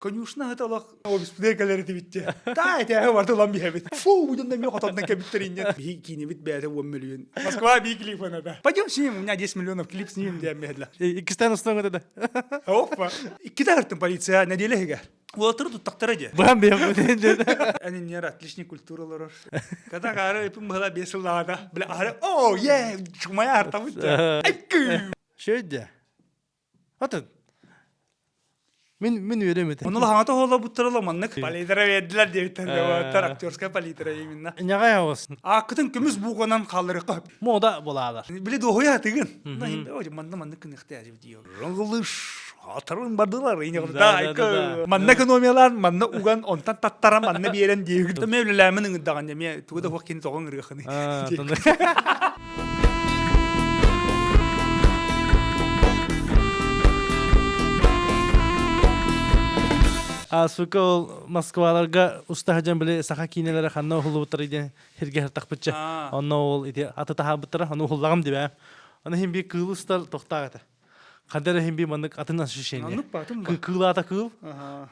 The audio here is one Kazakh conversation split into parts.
Конюшна хаталах обиспдер галерити битте. Та это варто ламби хабит. Фу, будем на меня хотят на кабитерине. Бикини бит бэта 1 миллион. Москва би клип надо. Пойдем снимем, у меня 10 миллионов клип снимем для медля. İkisinden ustanı dedi. Опа. Кида полиция на делеге. Вот тут так траде. Ben bir yapayım dedi. Они не рад лишней культуры. Когда гары была бесилада. Бля, гары. О, е, моя арта будет. Şöyle. Atın. Min veremedim. Onu hangata hola buttaralı manlık. Palitra verdiler diye biterdi. Traktörska palitra yeminna. Ne kadar olsun. Akıtın kömüz buğunan kaldırı kap. Moda bulalar. Bile doğuya atıgın. Nahim be hocam manlık ihtiyacı diyor. Rangılış. Hatırın bardılar. Yine da. Manna ekonomiyalar, manna ugan ontan tattara manna bir yeren diye. Da mevlilemin ıngıdağın ya. Tuğda vakini toğun ırgını. Tanıdık. Asuka ol Moskvalarga usta hajam bile saha kinelere hanna hulu butarıydı. Herge hertak bıçça. Onna ol iti atı taha bıtara onu hullagam dibe. Ona hem bir kıl usta tohtağı. Kadere hem bir manlık atın nasıl şeyini. Anlık batım ba. Kıl ata kıl.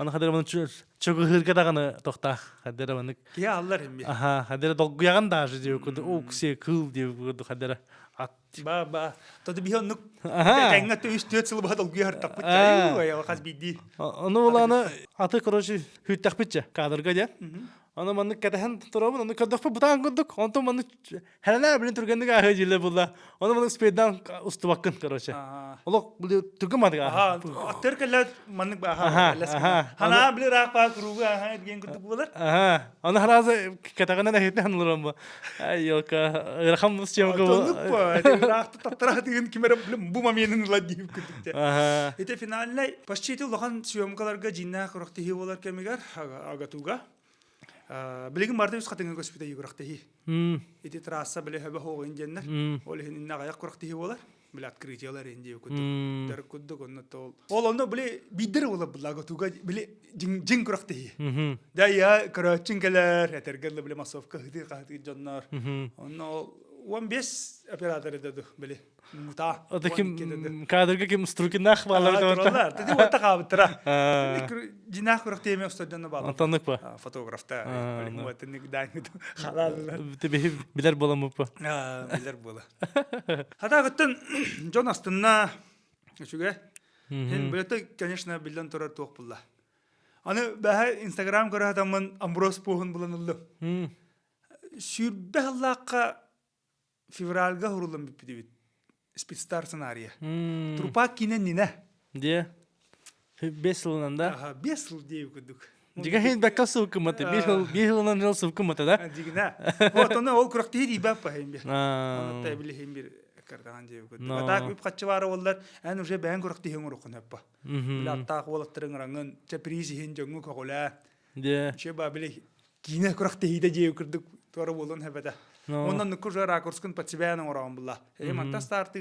Ona kadere manlık çok hırga dağını tohtağı. Kadere manlık. Ya Allah hem bir. Aha, kadere dogyagan da diyor kudu. O kısa kıl diyor kudu kadere. Ba. Tadı bir hanlık. Tenga tu üstüt sılı bahadal güyar takpıt çayı. Ya kas bidi. Onu olana atı kroşu hüttak bıçça. Kadırga diye. Onu manlık katahan turabın. Onu kadakpa butan kuduk. Onu manlık helenler bilin Türkan'da ahı jille bulla. Onu manlık speddan ustu bakın kroşu. Olak biliyor Türkan madık. Aha. Atır kalla manlık ba. Aha. Hana bile rakpa kurugu. Aha. Diyen kuduk bular. Aha. Onu harazı katakana da hitne hanılıram bu. Ay yok. Rakam musçiyam bu. Tanık ba. Raktı tattara diyen kimere bu mamiyenin la deyip kuduk. Aha. Ete finalle paşçeti ulakan siyomkalarga jinna kuraktihi olar kemigar. Agatuga. Bilgin barda üst katına göspüde yugraktihi. Ete trasa bile hebe hoğun cenner. Olehin inna gayak kuraktihi olar. Bilat kritiyalar indi yukuduk. Der kuduk onu tol. Olanda bile bidir ola bula agatuga bile jin kuraktihi. Da ya karaçinkeler etergelle bile masofka hidi kahti cannar. Onu 15 operatör dedi bile. Muta. O da kim kadırga kim strukinak bağlar da orta. Dedi orta kabıtıra. Jinak kuraktihi ustadına bağlı. Tanık ba. Fotoğrafta. Böyle muvatinlik dağınıdı. Halal. Tabii bilir bulamı bu. Bilir bula. Hatta gittin John Aston'na şuge. Hen böyle de конечно bilden torar toq bulla. Anı baha Instagram kara adamın Ambros pohun bulanıldı. Şürbe Allah'a fevralga hurulum bipidi. Spitstar senaryo. Trupa kinen nine. Diye. 5 yılında. Aha 5 yıl diye okuduk. Jika hin bakal sukumatı. 1 yılından yıl sukumatı da. Jigna. Otona ol kurakti di bapa hem bir. Onu tabili hem bir kardan diye okuduk. Atak üp kaçıvara ollar. En uje ben kurakti hem orukun heppa. Bila atak olattırın rangın. Çeprizi hin jongu kokola. Diye. Şeba bile kine kurakti de diye okuduk. Tora bolun hepeda. Ondan nukur rakurskun patsibeyan oran bulla. Mantas startı.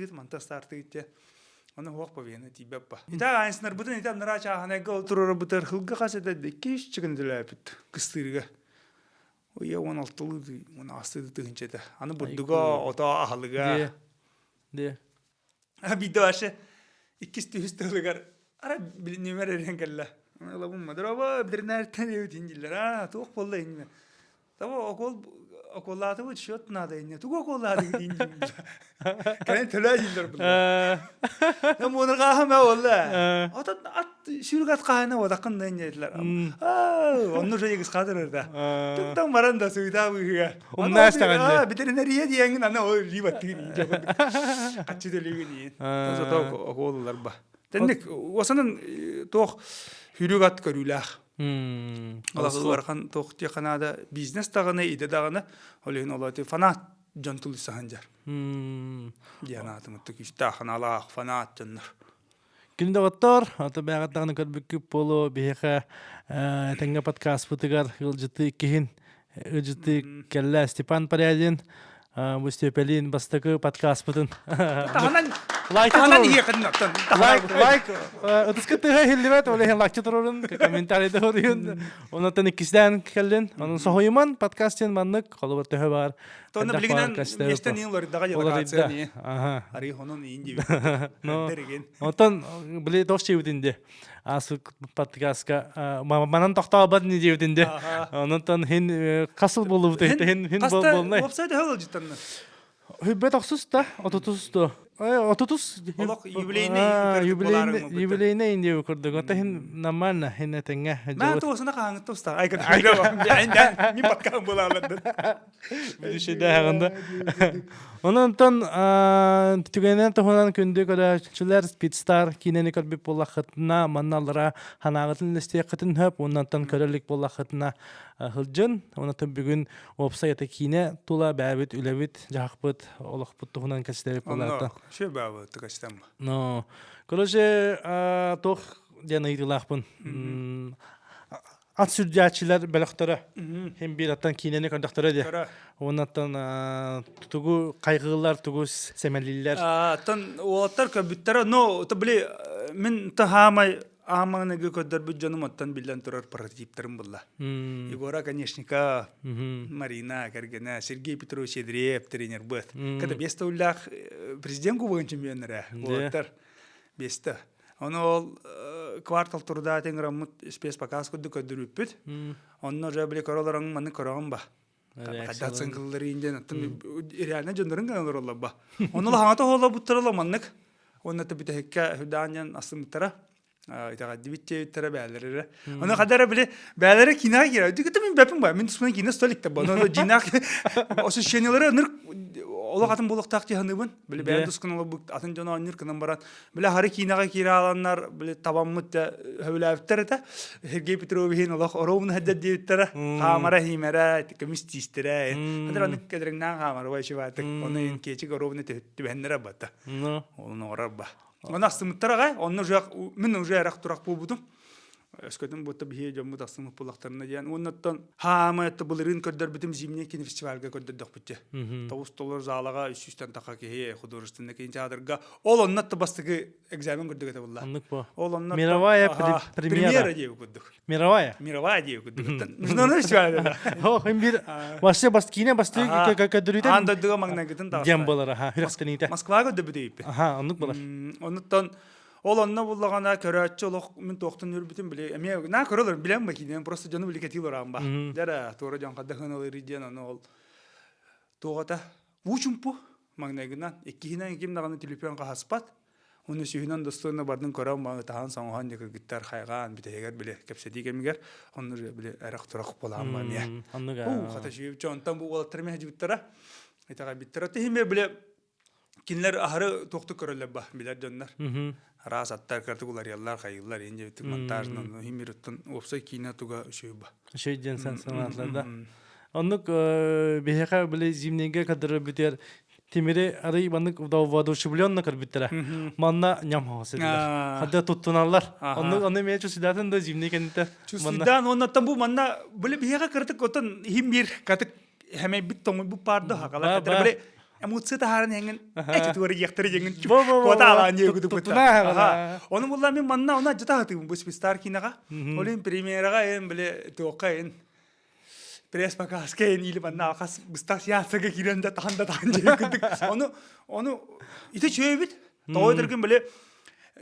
Onu hoq paviyana tibappa. Ita ainsnar butun ita nara chahane go turur butar hılga kasete de kiş çıkın dilapit kıstırga. O ya 16'lı 16'lı tığınçada. Anı budduga ota ahlıga. Diye. Ha bir de aşı ikisi üstüler. Ara bir numara renkalla. Allah bu madraba bir nereden yedinciller. Ha tuğ vallahi inme. Tamam okullarda bu şot nada inne. Tuğ okullarda gidince. Kan tölajiller bu. Ya bunu kahme vallahi. At şirkat kahne vadakın da inediler. Onu şey kıskadır orada. Tuktan maranda suyda bu ya. Onlar isteğinde. Veterineriye diyen ana o libattı ince. Kaçı da libi. Tazo da okullar ba. Tennek wasanın toq hürügat körülah. Allah'ı varkan toqti kanada biznes tağına ide dağına olehin olati fanat jantul sahanjar. Diyanatı muttuk işte kanala fanat jannar. Günde otur, atı bağıtlarını körbüküp polo biheqa tenga podcast putugar yılcıtı kihin yılcıtı kella Stepan Paryadin bu Stepelin bastakı podcast putun. Tahanan Лайк Анан ие каднаттан. лайк отускатыга хиллибет оле лайк турурун комментарий дөрүн онотан икистен келден анын сохойман подкастен маннык колоборты бар Тонна билигинен местен ин лор дага ялгацыя ни. ага Ари хонон ин диби. но Дереген. отон биле дошче үдинде асу подкастка манан токтообат ни диүдинде онотон хин касыл болуп хин болнай Вебсайт хэл життан. Хүббет оксус да, отутусто. Отутус. Олох юбилейне Юбилейне инде көрдүк. Ата хин нормально, хин теңге. Мен тоосуна кааңыт тоста. Ай кадыр. Ми подкаст болалады. Бидиши да хагында. Онтон түгенен тохунан күндү көрөчүлөр Speedstar кинени көрбүп боллахытына манналара ханагытын лестекатын хөп, онтон көрөлүк боллахытына хылжын. Онтон бүгүн вебсайты кине тула бәбит үлебит жакпыт олохпут тохунан кестеп болларда. Ше бабы тукастам. Но короче тох дена идилахпын. Ат сүрдячилер белектері. Хем бир аттан кинени кондактары де. Онаттан тугу кайгылар, тугу семелилер. Тан олаттар көбүттөр, но то били мен та хамай аманыгы көдөр бүт жаным оттан билен турар прототиптерим булла. Егора Конечника, Марина Каргина, Сергей Петрович Седреев тренер быт. Когда бесте уллах президент кубогын чемпионнары. Олаттар бесте. Оны ол квартал турда тенграммыт спецпоказ көдді көддіріппіт. Оны жа біле көроларың маны көрағын ба. Қаддатсын қылдары инден. Реально жөндерін қаналар олар ба. Оны лағаңата олар бұттырылы маннық. Оны біті хекке хүданиян асымыттара. Итағадды бітте үттері бәлері. Оны қадары біле бәлері кинаға кері. Дүкіті мен бәпім ба. Мен тұсман кина столикті ба. Оны жинақ осы шенелері нұр олақ атын болықтақ жиханыбын. Біле бәлі тұсқын олы бұқ атын жона оныр кынан баран. Біле хары кинаға кері аланлар біле табаммыт хөвілі әвіттері та. Сергей Петровичин олақ оровын әддәд дейіттері. Қамара химера, көміс тиістері. Қадар оны кәдіріңнен қамары байшы бәтік. Оны кечік оровыны түбәндері бәтті. Оны орар ба. Оны астымыттарға, оны мен уже әрақ тұрақ болбудым. Өскөтін бұтты бейе жомбыт астымық бұлақтарына дейін. Оннаттан хама әтті бұлырын көрдір бітім зимне кені фестивальға көрдірдік бітті. Тауыз толыр залаға 300-тен тақа кеге художественный кейін чадырға. Ол оннатты бастығы экзамен көрдік әті бұлла. Аннык по. Мировая премьера деу көрдік. Мировая? Мировая деу көрдік. Международный фестиваль. О, хем бир ваше баскине басты көдірүйден. Андадыға маңнагытын тағыстар. Дем болар, хүрәстенейті. Москваға дөбі дейіпі. Аннык болар. Оннаттан ол онна буллагана көрәтче олох мен тоқтын үрбитин биле. Эме на көрөлөр билем бакиден просто жаны биле кетилер амба. Дара тора жан кадахын алыр иден аны ол. Тогата учумпу магнагынан эккинен ким даганы телефонга хаспат. Уны сүйүнөн досторуна бардын көрөм мага таан соңган жеке гиттар хайган битегер биле кепседи кемигер онны биле арак турак болам ба мен. Анныга. Хата жүйүп жонтан бу олаттар ме жибиттара. Айтага биттара тиме биле кинлер ахыры тоқты көрөлөр ба билер жоннар. Раз аттар картыгулар яллар кайыллар энже битик монтажнын химируттун опсой кино туга шөйба. Шөйден санатларда. Оннук бехека биле зимнеге кадыр битер Тимире арый баннык воодушевлённо шублённо карбиттера. Манна ням хасы. Хадда туттуналлар. Онны ме чусидатын да зимне кенте. Чусидан оннаттан бу манна биле бехека кыртык отон химбир катык хеме бит тоңу бу парды хакала катыр биле эмоция тахарын хенген эчтуары яктыры жеңин кота алан жегүдү кота. Оны булла мен манна она жата хатым бу Speedstar кинага. Олин премьерага эн биле тока эн пресс-показ кен или манна акас быстак ясага киренде танда жегүдү. Оны ите чөйбүт. Тоойдыргын биле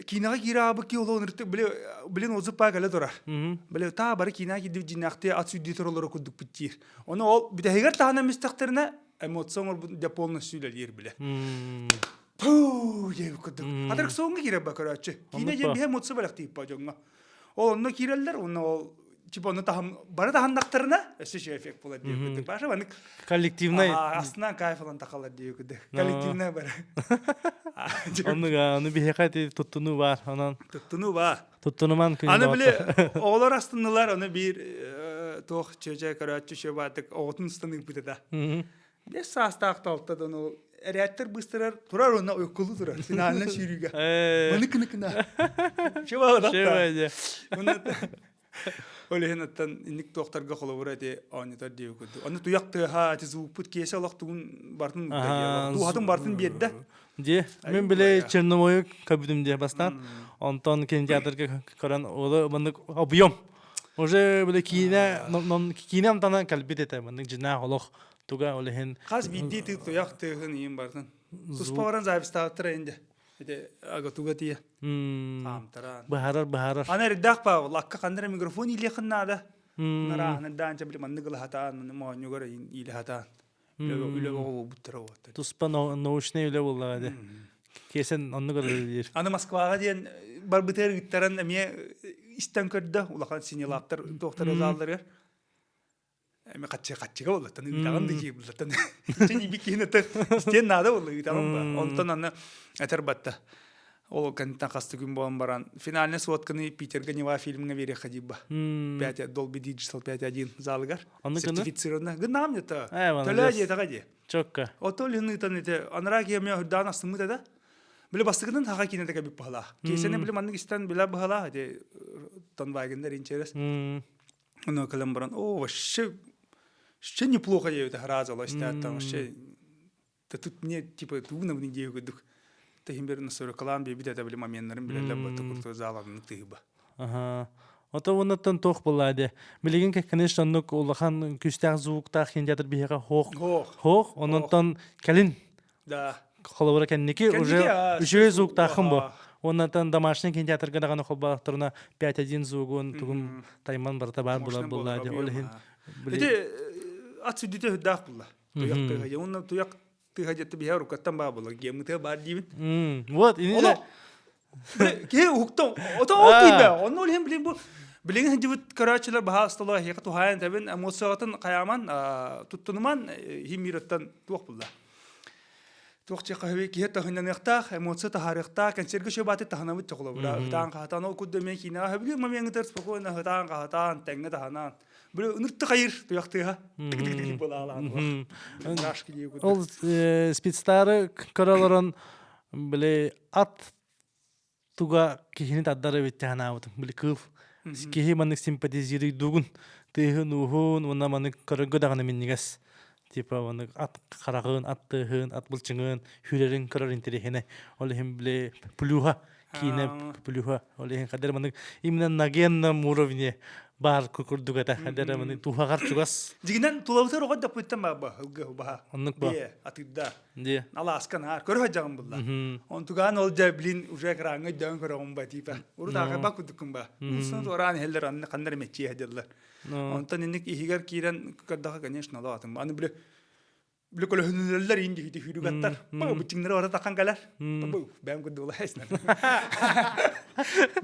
кинага кирабы ки олонырты биле озупа кале тора. Биле та бары кинага кидип жинакты ат сүддиторлору кудук биттир. Оны ол битегер тахана мистактерне эмоциялар да полностью лер биле. Пу, жеп кудук. Атырк соңга киребе көрөчү. Кине жем бе эмоция балак тип бажонга. Ол онно киреллер, онно типа онно тахам бары тахандактарына эсеше эффект болот деп кудук. Баша банык коллективный астына кайфалан такалар деп кудук. Коллективный бар. Онуга, аны бехекати туттуну бар, анан. Туттуну бар. Туттунуман күн. Аны биле, оолар астынылар, аны бир тох чөжө көрөчү шөбатык отун станын битеда. Бес састакта алтады оны ряттер быстырар, турар оны уйкулу турар. Финалына сүйрүгө. Мыны кына. Шөба да. Олehen аттан инник тоқтарға қолабыра де анитар деу күдді. Аны туяқты ха әті звукпут кесе олақ туғын бартын туғатын бартын берді. Де, мен біле Черномой кабидімде бастан. Онтон кинотеатрға көрін олы мұндық объем. Уже біле кейінем тана кәлбет еті. Мұндық жина олық туға олehen. Қаз бидді тұқ туяқ тұғын ең бартын. Тұспағыран зайбыстағыттыр әйінді. Ede agatuga tiya. Amtaran. Baharar. Ana ridak pa lakka kandara mikrofon ile khanada. Nara nadan chabli mannigal hatan mo nyugara ile hatan. Ile go butra wata. Tuspa noşne ile vallahi. Kesen onnu kadar diyor. Ana Moskvaga diyen barbiter gittaran emiye istankırda ulakan sinyalaptar doktor azalları. Emi kaççıga oldu. Tanı dağın diki buldu. Tanı. Çünkü bir kine tır. İsteyen nada oldu. Tamam mı? Ondan anne eter battı. O kanıttan kastı gün boğan baran. Finaline soğutkını Peter Ganiva filmine veri khadibba. Dolby Digital 5.1 zalıgar. Sertificirona. Gınam ya ta. Tala diye ta diye. Çok ka. Otolunu tanıdı. Anara ki ya hırdan astımı da. Bile bastıkının haka kine de kabi pahala. Kesene bile manlık isten bile pahala. Hadi tanvaygınlar inçeres. Onu kalan baran. O вообще неплохо я это грязало, что там вообще. Да тут мне типа трудно в неделю году. Ты именно на Колумбии видят были моменты, были либо такой залом тыба. Ага. Ото оннан тох булады. Билеген конечно оннук улахан күстәк звукта кинотеатр бихага хох. Оннан калин. Да. Холовра кенники уже звукта хым бу. Оннан домашний кинотеатрга даганы холбалактарына 5.1 звугун тугум тайман барта бар булады. Олхин. Эти отсюдите хөддах булла. Туяк тыга. Оннан туяк тыга жетти бихар укаттан ба булла. Гемите бар дибин. Вот, ине. Ке уктон. Ото окейбе. Оннан олхин билин бу. Билин хинжибит карачылар баха стала хека тухаян табин эмоциятын каяман туттунуман химираттан туак булла. توقتي قهوة كيه تهنا نختار موسى تهارختار كان سيرك شو بعد تهنا بتشغله ولا هتان قهتان أو كده ميكينا هبلي ما بينقدر تفكوا إنه هتان قهتان تنقد تهنا بلو نرتغير توقتيها تك بلا لا ناش كذي كده أول سبيتستار كرالران بلي أت توجا كهين تقدر بتهنا وتم بلي كوف كيه منك سيمباتيزيري دوغن تهنوهون ونا منك كرنقو دعنا منيجس типа оны ат карагын, аттыгын, ат булчыңын, хүлерин көрөр интерехене. Олехин биле плюха кине плюха. Олехин кадер маны именно на генном уровне бар курдугата кадер маны тухагар чугас. Дигинен тулавтар огод да путтан ба ба. Оннук ба. Атыда. Ди. Аласкан хар көрө жагым булла. Он туган ол жаблин уже краңы дан көрөгөн ба типа. Урда ба кудукун ба. Усын оран хеллер анны кандар мечи хадылар. Онтан инник ихигер кирен кадага конечно латым. Аны биле كل هنالر ينجي في دوغاتر ما بتشينر ورا تكان كلار بابو بام كده والله حسنا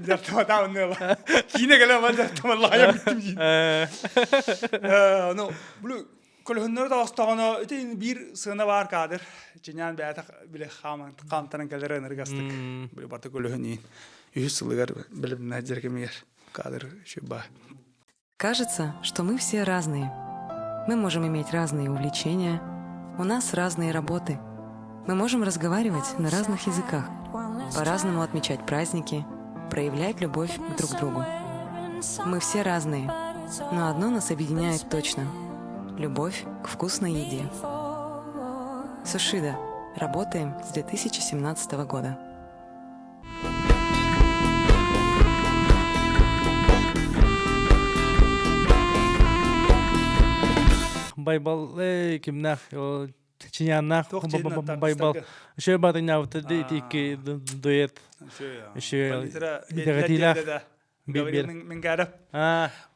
جرت ما تعاون والله كينا كلام ما جرت والله يا بتمشي نو بلو كل هنالر ده أستغنا إتين بير سنة وار كادر جنيان بيعتق بله قام ترى كلار نرجستك بله برضه كل هني يحصل بله بنهجر كمير كادر شبه. Кажется, что мы все разные. Мы можем иметь разные увлечения. У нас разные работы. Мы можем разговаривать на разных языках, по-разному отмечать праздники, проявлять любовь друг к другу. Мы все разные, но одно нас объединяет точно – любовь к вкусной еде. Сушида. Работаем с 2017 года. Байбал кимнах чинянах байбал еще батыня вот эти дуэт еще дегатила бибер من قارب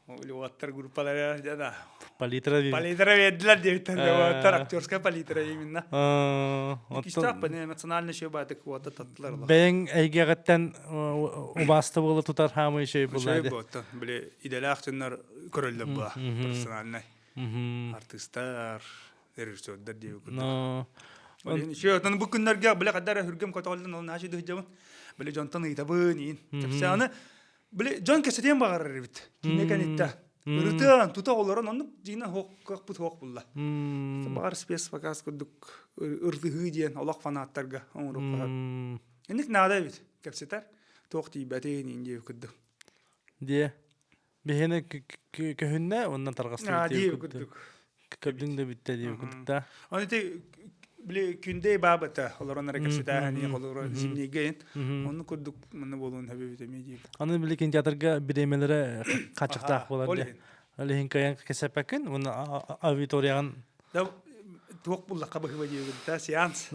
والوتر группалар жада палитра ведлер деп ватер актерская палитра именно кистап не национальный шебатык вот татлар бен айгагаттан убасты болы тутар хамы еще булады биле иделахтыннар көрөлдөп ба персональный артисттар режиссерлер деп но еще тан бу күннәргә биле кадәр хүргәм котолдын ул нәҗи дәҗәм биле жонтан итабын ин тәфсәне биле жон кесетен багар бит кинекән итә үртән тута оларын аны дина хок бут хок булла багар спец показ күдүк үрдү хидиен алак фанаттарга оңрукка эник нада бит кепсетер тохти бәтен инде күдүк де Бехене көһүннэ оннан таргастыр Дии күрдүк. көбдүң да битте дии күрдүк. Оны те биле күндей бабыта олорон рекесита ани олоро зимнеген. Оны күрдүк мына болуун хабебите меди. Аны билеген театрга биремелере качыктаак болот. Алехин каян кесепекин, оны аудиториян Да туок булла кабы дии та сеанс.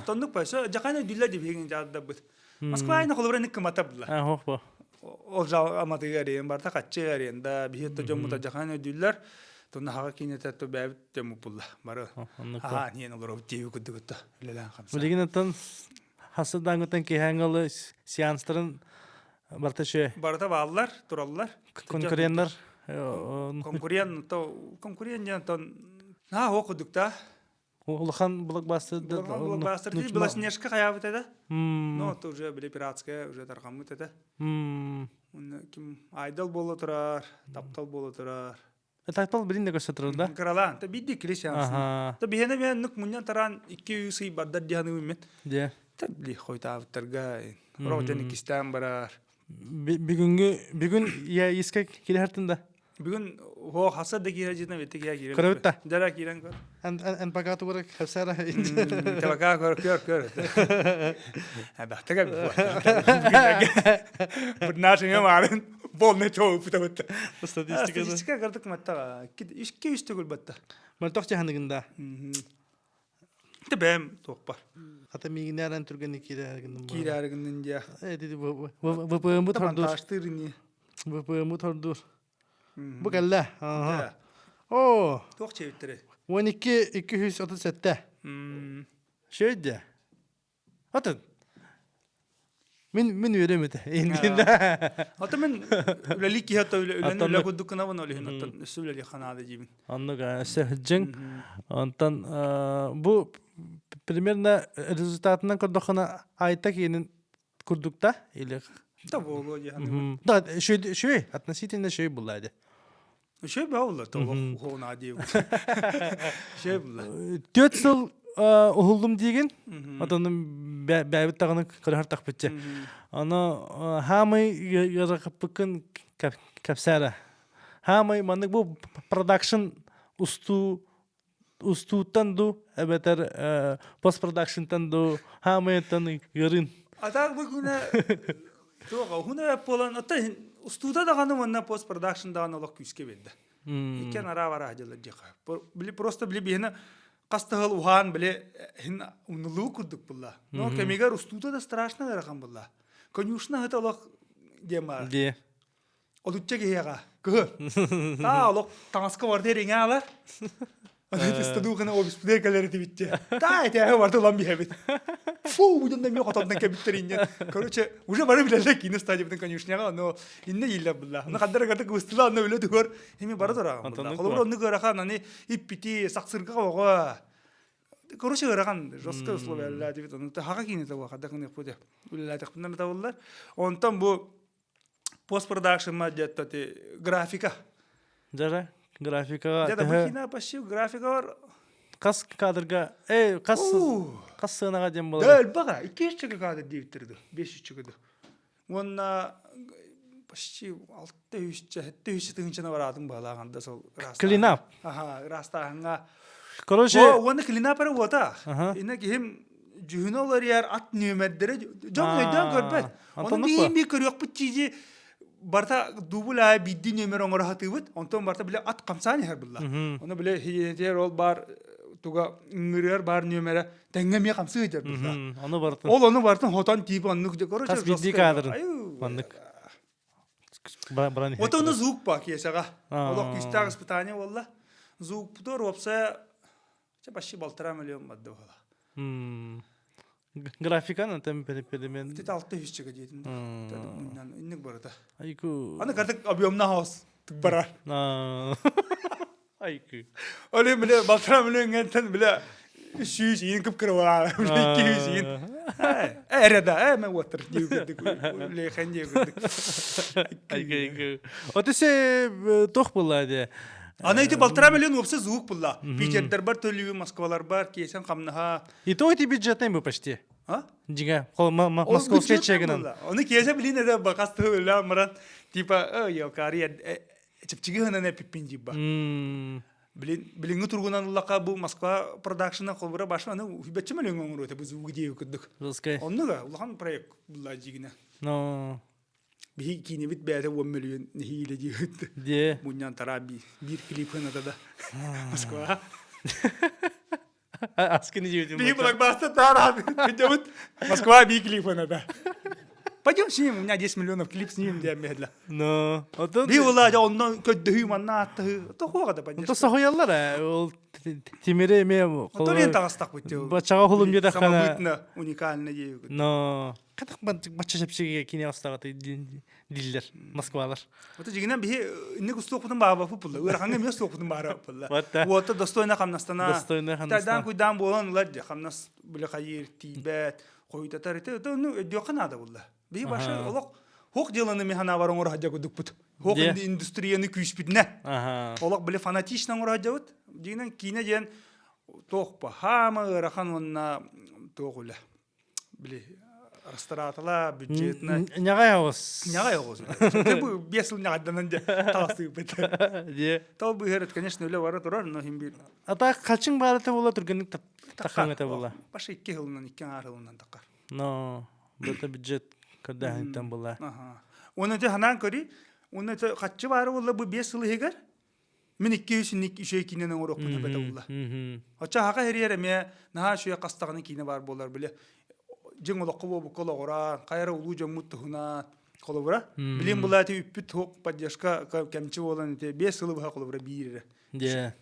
Тоннук пайса жакана дилла деп еген жадда бут. Москва айна холобра ник мата булла. хох бо. Ол жал аматыгарен барта качыгарен да бихетто жомута жакана диллер. Тонна хага кинете то бэбит тему булла. Бары. Нен олоро дии күрдүк. Лелан хамса. Билеген аттан хасыдаңытан кехангалы сеанстарын барта ше Барта баллар, тураллар. конкуренттер Конкурент жантон окудук да. улахан блокбастер Блокбастер была снежка хаябыт да. Ну, это уже были пиратская, уже тархамыт да. Ким айдол боло турар, таптал боло турар. Тайтал билин да көрсөтөр да. Каралан, та бидди крисианс. Та бихене мен нук муньян таран 200 баддар дияны мен. Де. Та били хойтавыттарга. Рожаны кистан барар. Бүгүн я иске килертинде. Бүгүн хо хаса да кире житна ветте кире. Көрөттө. Дара кирен көр. Ан пагату барак хасара. Табака көр. Бахтага. Бут нашыга марын болне чоуп табыт. Статистика кырдык матта. Ишке үстөгүл батта. Малтокча хандыгында. Тебем токпар. Ата мигинерен түргөн кирергин. Кирергин дия. Деди бу тордур. Таштырыны. Бу тордур. Бу галла. О, Ток чевиттере. 12-237. Şöyle. Atın. Min öğrenmedi. Hatta men üleliki hatta üle kuddukuna bana öyle hatta üstüyle kanada cibin. Anlaga sehcin. Ondan bu примерно результатından kurdukana ayta kinin kurdukta ile. Tabii o yani. Da şey относительно şey bulaydı. Şey bağlı tabii o nadiye. Şey bulla. 4 yıl oğuldum degen. Atanın bäbit tagını kırhar takpıtçı. Ana hamı yarakıp bakın kapsara. Hamı manık bu production ustutan du ebeter post production'tan du hamı tan yarın. Atak bugüne Tuğa huna polan ata ustuda da ganı manna post production da analog küske bende. İken ara var hacılar jaka. Bili просто bili bihna qastahal uhan bile hin unulu kurduk bulla. No kemigar ustuda da страшно гарахан bulla. Конюшна хата олог демар. Де. Олучча геяга. Кы. Та олог таска бар дереңе алар. Аны стадугына обис пудеркалары дибитте. Та эте бар да ламби хабит. Фу, будем ми хотамдан кебиттеринен. Короче, уже бары билелек кине стадиондун конюшняга, но инне илля булла. Аны каддар каддар гыстыла аны өлө түгөр. Эми бары дураган булла. Колобор онны көрахан аны иппити саксырга ого. Короче, көраган жестко условиялар дибит. Аны хага кине таба каддар кыны пуде. Улла тактынан табылар. Онтан бу пост продакшн маджатта графика. Жара графика. Жада бухина пашив графика бар. Kas kadırga, kas sığınağa dem bolar. Döl baga, 200 çıkı kadır deyiptirdi, 500 çıkıdı. Onna почти 600 тыгынчана баратын балаганда сол раста. Клинап. Ага, растаганга. Короче, Оны клинап ара бота. Ина ким жүйнөлөр яр ат нөмердери жомойдан көрбөт. Оны бийби көрөк бутчиди барта дубула бидди нөмер оңор хатыбыт. Онтон барта биле ат камсаны хер булла. Оны биле хиетер ол бар туга ыңырыр бар нөмере теңгеме камсы жер булла. Аны бартын. Ол оны бартын хотан тип аннык же короче. Кас бидди кадрын. Мандык. Вот он звук пак ясага. Олог истаг испытание валла. Звук пудор опса почти 1,5 миллион бадды вала. Графиканы тем перемен. Тет 600 чыга жетин. Инник барата. Айку. Аны картык объемна хаус тык барар. Айку. Оле биле 1,5 миллион гентен биле 300 ин кып кырып алар. 200 ин. Эреда, мен ватыр дип кеттик. Ле ханде кеттик. Айку. Отесе тох булады. Аны ити 1,5 миллион опса звук булла. Бюджеттер бар, төлөбү Москвалар бар, кесен камнаха. И то эти бюджетный бы почти. А? Дига, московский чегинен. Оны кесе билин эде бакасты ла маран типа, ёкари чепчиги ханана пиппин жибба. Билинги тургунан улака бу Москва продакшна холбура башы аны хүбетче мөлөң оңрөтө бу звук дей күдүк. Жескай. Оннуга улахан проект булла жигине. Но. Би кини бит бәдә 1 миллион нихиле дигет. Де. Муньян тараби бир клип ханада да. Москва. Аскини жибетим. Би блокбастер тараби. Пойдёт Москва би клип ханада. Пойдем снимем, у меня 10 миллионов клип снимем для медля. Но. Отон. Би ула да ондан көддү манна атты. То хога да пойдем. То сохояллар ол тимере ме Толен тагыстак бит. Бачага хулум жеда хана. Самобытно уникально дей. Но. Катак бача шепшиге кине астагаты диллер Москвалар. Вот жигинен би инне густокпутун баба фупулла. Өр ханга мес токпутун бара фупулла. Вот. Вот достойно хамнастана. Достойно хамнастана. Тадан куйдан болон улар хамнас биле хайыр тибет. Койта тарите. Ну өдөканада булла. Би башы олок хок деланы механа барың ора хаджа кудукпут. Хок индустрияны күйспүтне. Олок биле фанатичнан ора хаджабыт. Жигинен кине ден токпа хама ырахан онна тогула. Биле рестораторла бюджетна. Нягай авыз. Нягай авыз. Бу 5 жыл нягайдан да тасып бит. Де. То бу херет, конечно, үле бара турар, но хим бир. Ата калчың барыты бола тургенник такаңыта бола. Башы 2 жылдан 2 жылдан такар. Но, бата бюджет кадахынтан бола. Оны те ханан кори, оны те катчы бары бола бу 5 жыл хегер. Мен 200 ишей кинен орок буна бета бола. Ача хака хериере ме на шуя кастаганы кине бар болар биле. Жеңолокко бу кологора, кайра улуу жоммут хуна колобура. Билим булаты үппүт хок поддержка кемчи болан те 5 жыл бу колобура бире. Де.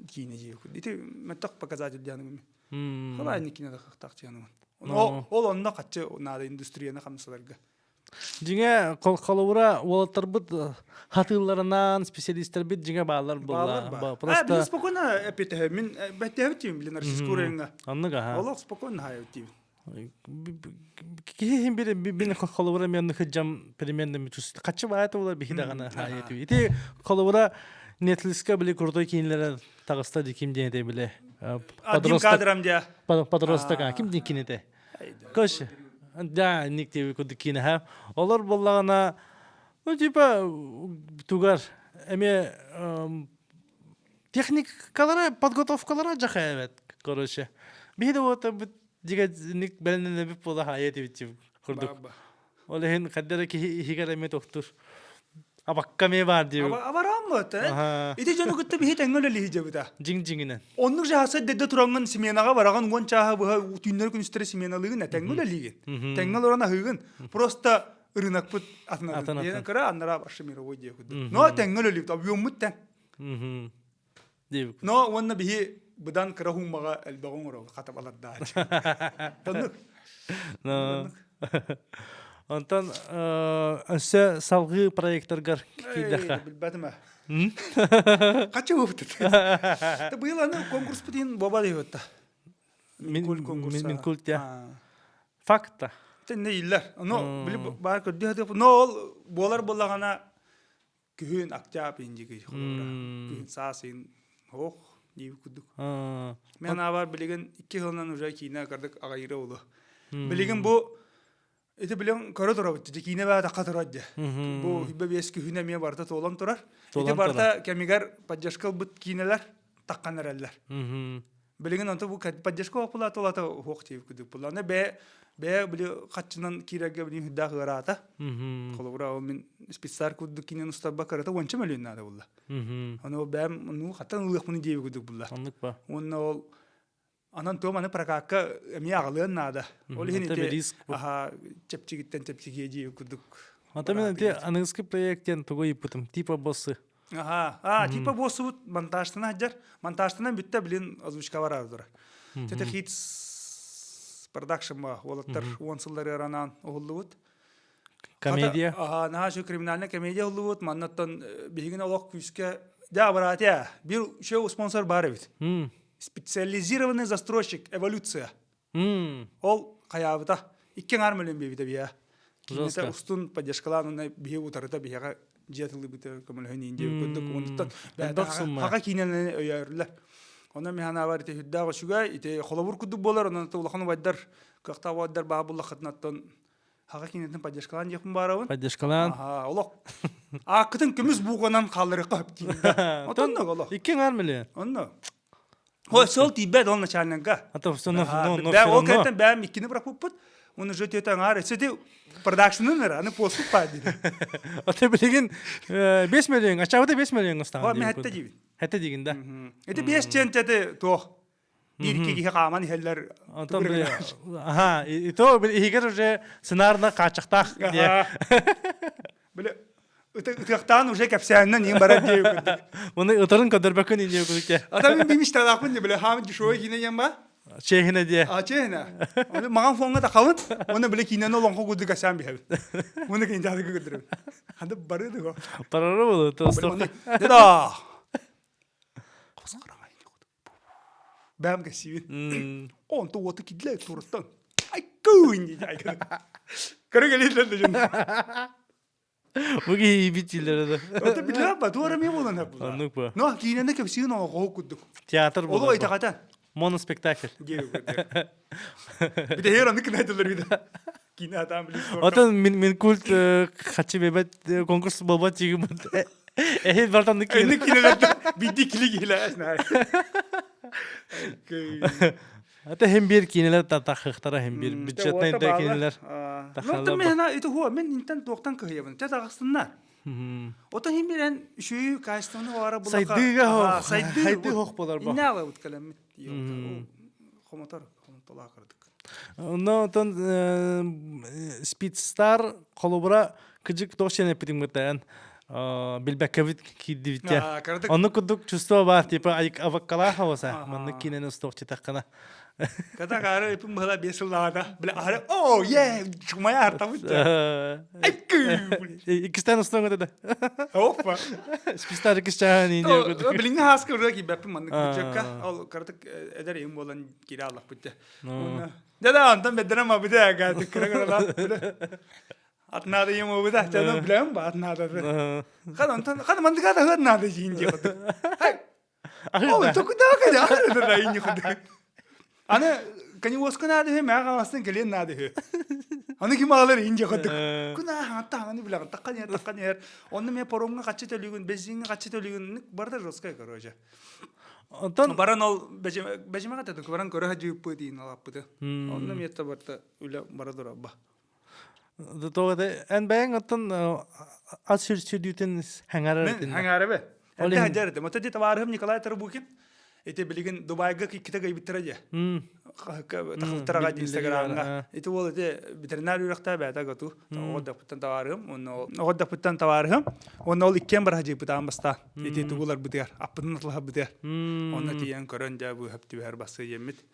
Кине жей. Дите метак показатель дяным. Хала не кине так тяным. Ол онна катчы нада индустрияны камсаларга. Жиңе колобура олаттарбыт хатылларынан специалисттер бит жиңе баалар була. Просто спокойно эпите мен бетевтим билен архискуренга. Анныга ха. Олок спокойно хаевтим. Кихим бир колобура мен хыджам переменный митус. Качы бааты булар бихидагана хаети. Ити колобура Netflix'ка биле крутой кинелер тагыста диким дене биле. Адим кадрам дя. Подросток ким дикинете. Кош. Да, никте куды кине ха. Олар боллагана ну типа тугар эме техникалары подготовкалары жахаевет. Короче. Биде вот дига ник беленне бип бола хаети бит курдук. Олехин каддера ки хигара ме доктор. Абаккаме бар дип. Абараммат. Ити жону гытты бихи теңгөл ли хижебита. Жиң-жиңинен. Оннук жаасы дедде туранган сменага бараган гон чаха бу түннөр күнстер сменалыгын теңгөл лиген. Теңгөл орана хыгын. Просто рынок пут атна. Яна кара аннара башы мировой дия куды. Но теңгөл ли объеммут тең. Дип. Но онна бихи будан кара хуммага элбагон оро катап алат да. Тонук. Но. Антон өсө салгы проекттергер кийдеха. Билбетиме. Качы болупту. Та быйыл аны конкурс бутин боба дейбетти. Min kult ja. Fakta. Тенне иллер. Но билип бар көддө но болар боллагана күн актап инжиги. Күн сасын ох дейб күдүк. Мен абар билеген 2 жылдан уже кийне кырдык агайры болду. Билеген бу эти билен көрө турабыт. Кийне ба такка турат. Бу хибе беске хүнө ме барда толон турар. Эти барда кемигер поддержка бут кийнелер такканерлер. Билеген онто бу поддержка опула толата хок тип күдүк. Буланы бе биле катчынан киреге биле худда гырата. Колобура мен специаль күдүк кинен устаба карата онча мөлөн нада булла. Аны бем ну хатан улык муну дебе күдүк булла. Андык ба. Онно анан томаны прокатка эми агалын нада. Ол хинете аха чепчигиттен чепчиге дебе күдүк. Ата мен те аныңскы проекттен тугой ипутум типа боссы. Типа боссы монтажтан аджар. Монтажтан бүтте билен озвучка барар дура. Тете хитс продакшн ба олаттар 10 жылдары ранан оллубут. Комедия. Наша криминальная комедия оллубут. Маннаттан бигин олок күскө да баратя. Бир шоу спонсор бар бит. Специализированный застройщик эволюция. Ол каябыта 2 миллион бебите бия. Кинете устун поддержкаланы бие утарыта бияга жетилы бите көмөлһөн инде көндүк онтан. Хага кинеле өйөрлөр. Ona mihana var ite hüddağı şuga ite kolabur kudu bolar ona ulaqan vadar qaqta vadar babul xatnattan Хаға кинетін поддержкалан жекін барауын. Поддержкалан. Аха, олық. Ақытын күміз буғанан қалыры қап дейінді. Отынны олық. Иккен армеле. Онны. Ой, сол тибет ол начальника. Ата все но Ол кәйтен бәм иккені бірақ бұппыт. Оны жөтетен ары. Сөйте продакшының ары, аны посып па дейді. Ата білеген 5 миллион, ачауды 5 миллион ұстаған. О, мен әтті дейбін. Әтті деген да. Эти 5 центеті тоқ. Иркеге қаман хеллер. Антон біле. Аха, и то егер уже сценарна қачықтақ. Біле, ұтықтан уже кәпсәнінен ең бара дейу күдік. Оны ұтырын көдірбәкін едеу күдікте. Ата мен бейміштер ақпын де біле, хамын жүшуі кейіне ен ба? Чехіне де. Чехіне. Маған фонға тақауын, оны біле кейінен олонғы күдік әсән бейхәбін. Оны кейін жады күдірім. Ханды бары еді ғо. Барары болу, тостоқ. Деда! Қосқыран айын құды. Бәм кәсейін. Он то оты кедлі тұрыстан. Ай көйін дейді айқын. Көрі келейлерді жүн. Бұғы битилер еді. Оты білі ба, туара мен болан әп бұлар. Анық ба. Но, кейіненде кәпсейін оға қоғы күдік. Театр болу. Олы айтақатан. Моноспектакль. Bir de her anı kınaydılar bir de. Kine adam bilip. Atan min kult kaçı bebet konkurs baba çiğim. Ehil bardan Kine niki. kineler bir dikili gile esna. Ata hem bir kineler takıktara hem bir bütçetine de kineler. Nokta men hana itu huwa men intan doktan kıyabın. Te dağısınlar. Ota hem bir en şu kaçtığını o ara bulaka. Saydığı hoq. Saydığı hoq bolar bu. Ne ala bu kelam. Komutar kırdık. No ton Speedstar kolubra kıcık toşen epidim gıtayan. Bilbekavit kidivitya. Onu kuduk çusto var tipa ayık avakkala havasa. Manlı kinen ustokçı takkana. Kata karı ipim bala besulada. Bile ara oh yeah çumaya artamış. Ay kı. İkisten ustonga da. Hoppa. Speedstar ikisten iniyor kuduk. Bilinge has kırıyor ki bepim manlık kıcıkka. Al kartık ederim olan kiralık bitti. Dede antam bedrem abi de geldi kırıklar. Atnadı yem abi de canım bilem ba atnadı. Kan mantık da hır nadı jinci kudu. O çok da kadar da rayın kudu. Ana kani oskun nadı he meğer aslında gelen nadı he. Ana kim alır ince kudu. Kuna hatta hani bilen takkan yer. Onu me poromga kaçı tölügün bezinga kaçı tölügün barda roska karoja. Ondan Baran ol becime katadık. Baran körü hacı yüpü deyin alapıdı. Ondan yetta barda öyle baradır abba. Doğru en beğen atın az sürdüğün hangar Ben hangar be. Elde hacer etti. Mata dit varım Nikolay Tarbukin. Ete bilgin Dubai'ga kita gay bitiraja. Takıtaraga Instagram'ga. Ete ol ete veteriner yürekte beta gatu. O da putan tavarım. O da putan tavarım. Onu ol ikken bar hacı putan basta. Ete tugular biter. Apın natlah biter. Onu tiyan körünce bu hepti her bası yemit.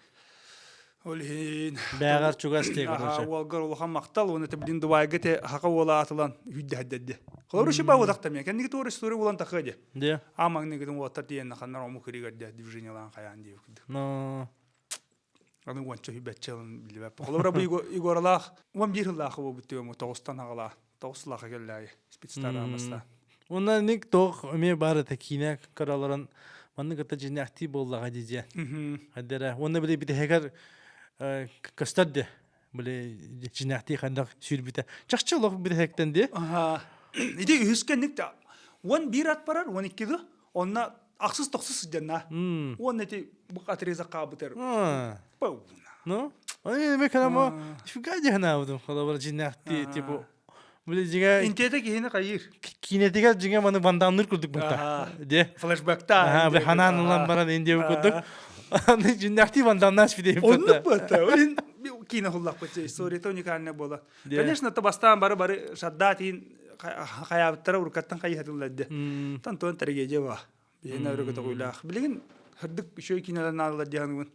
Olhin. Bäğer çugas tek Aha, walgar ulhan maqtal onu tebdin Dubai'ga te haqa wala atılan hüdde haddeddi. Qolur şu bağı daqtam ya. Kendi tour story ulan taqaja. De. Amang ne gidin watar diyen xannar omu kiriga de division lan qayan diye. No. Anu wancho hibetchel bilba. Qolur bu igoralaq. Wan bir Allah bu bitiyor mu toğustan ağla. Toğusla qagellay. Spitstar amasta. Ona nik toq me bara tekine karaların manı gata jinahti bollaga diye. Hadera. Ona bile bir heger kastadde. Böyle jinahti xandak sürbite. Çaqçılıq bir hekten de. Aha. İde üskenlik de. Wan bir at parar, wan ikkidu. Onna aqsız toqsız janna. Wan neti bu qatriza qabıter. Pau. No? Ay demek ama şu gaje hana budum. Xalabar jinahti tipo. Böyle jiga İntede ki yine kayır. kinetiga jiga manı bandamlar kurduk burada. De. Flashback'ta. Aha, bir hanan ulan bana indiye kurduk. Anı jinahti bandamlar spideyim. Onu pata. Olin kine hullak pata. Story to nikarne bola. Конечно, to bastan barı şaddatin hayatlara urkattan kayı hatırladı. Tanto tergece var. Bir ne öyle kutulak. Bilgin hırdık bir şey kineler nalılar diyanın.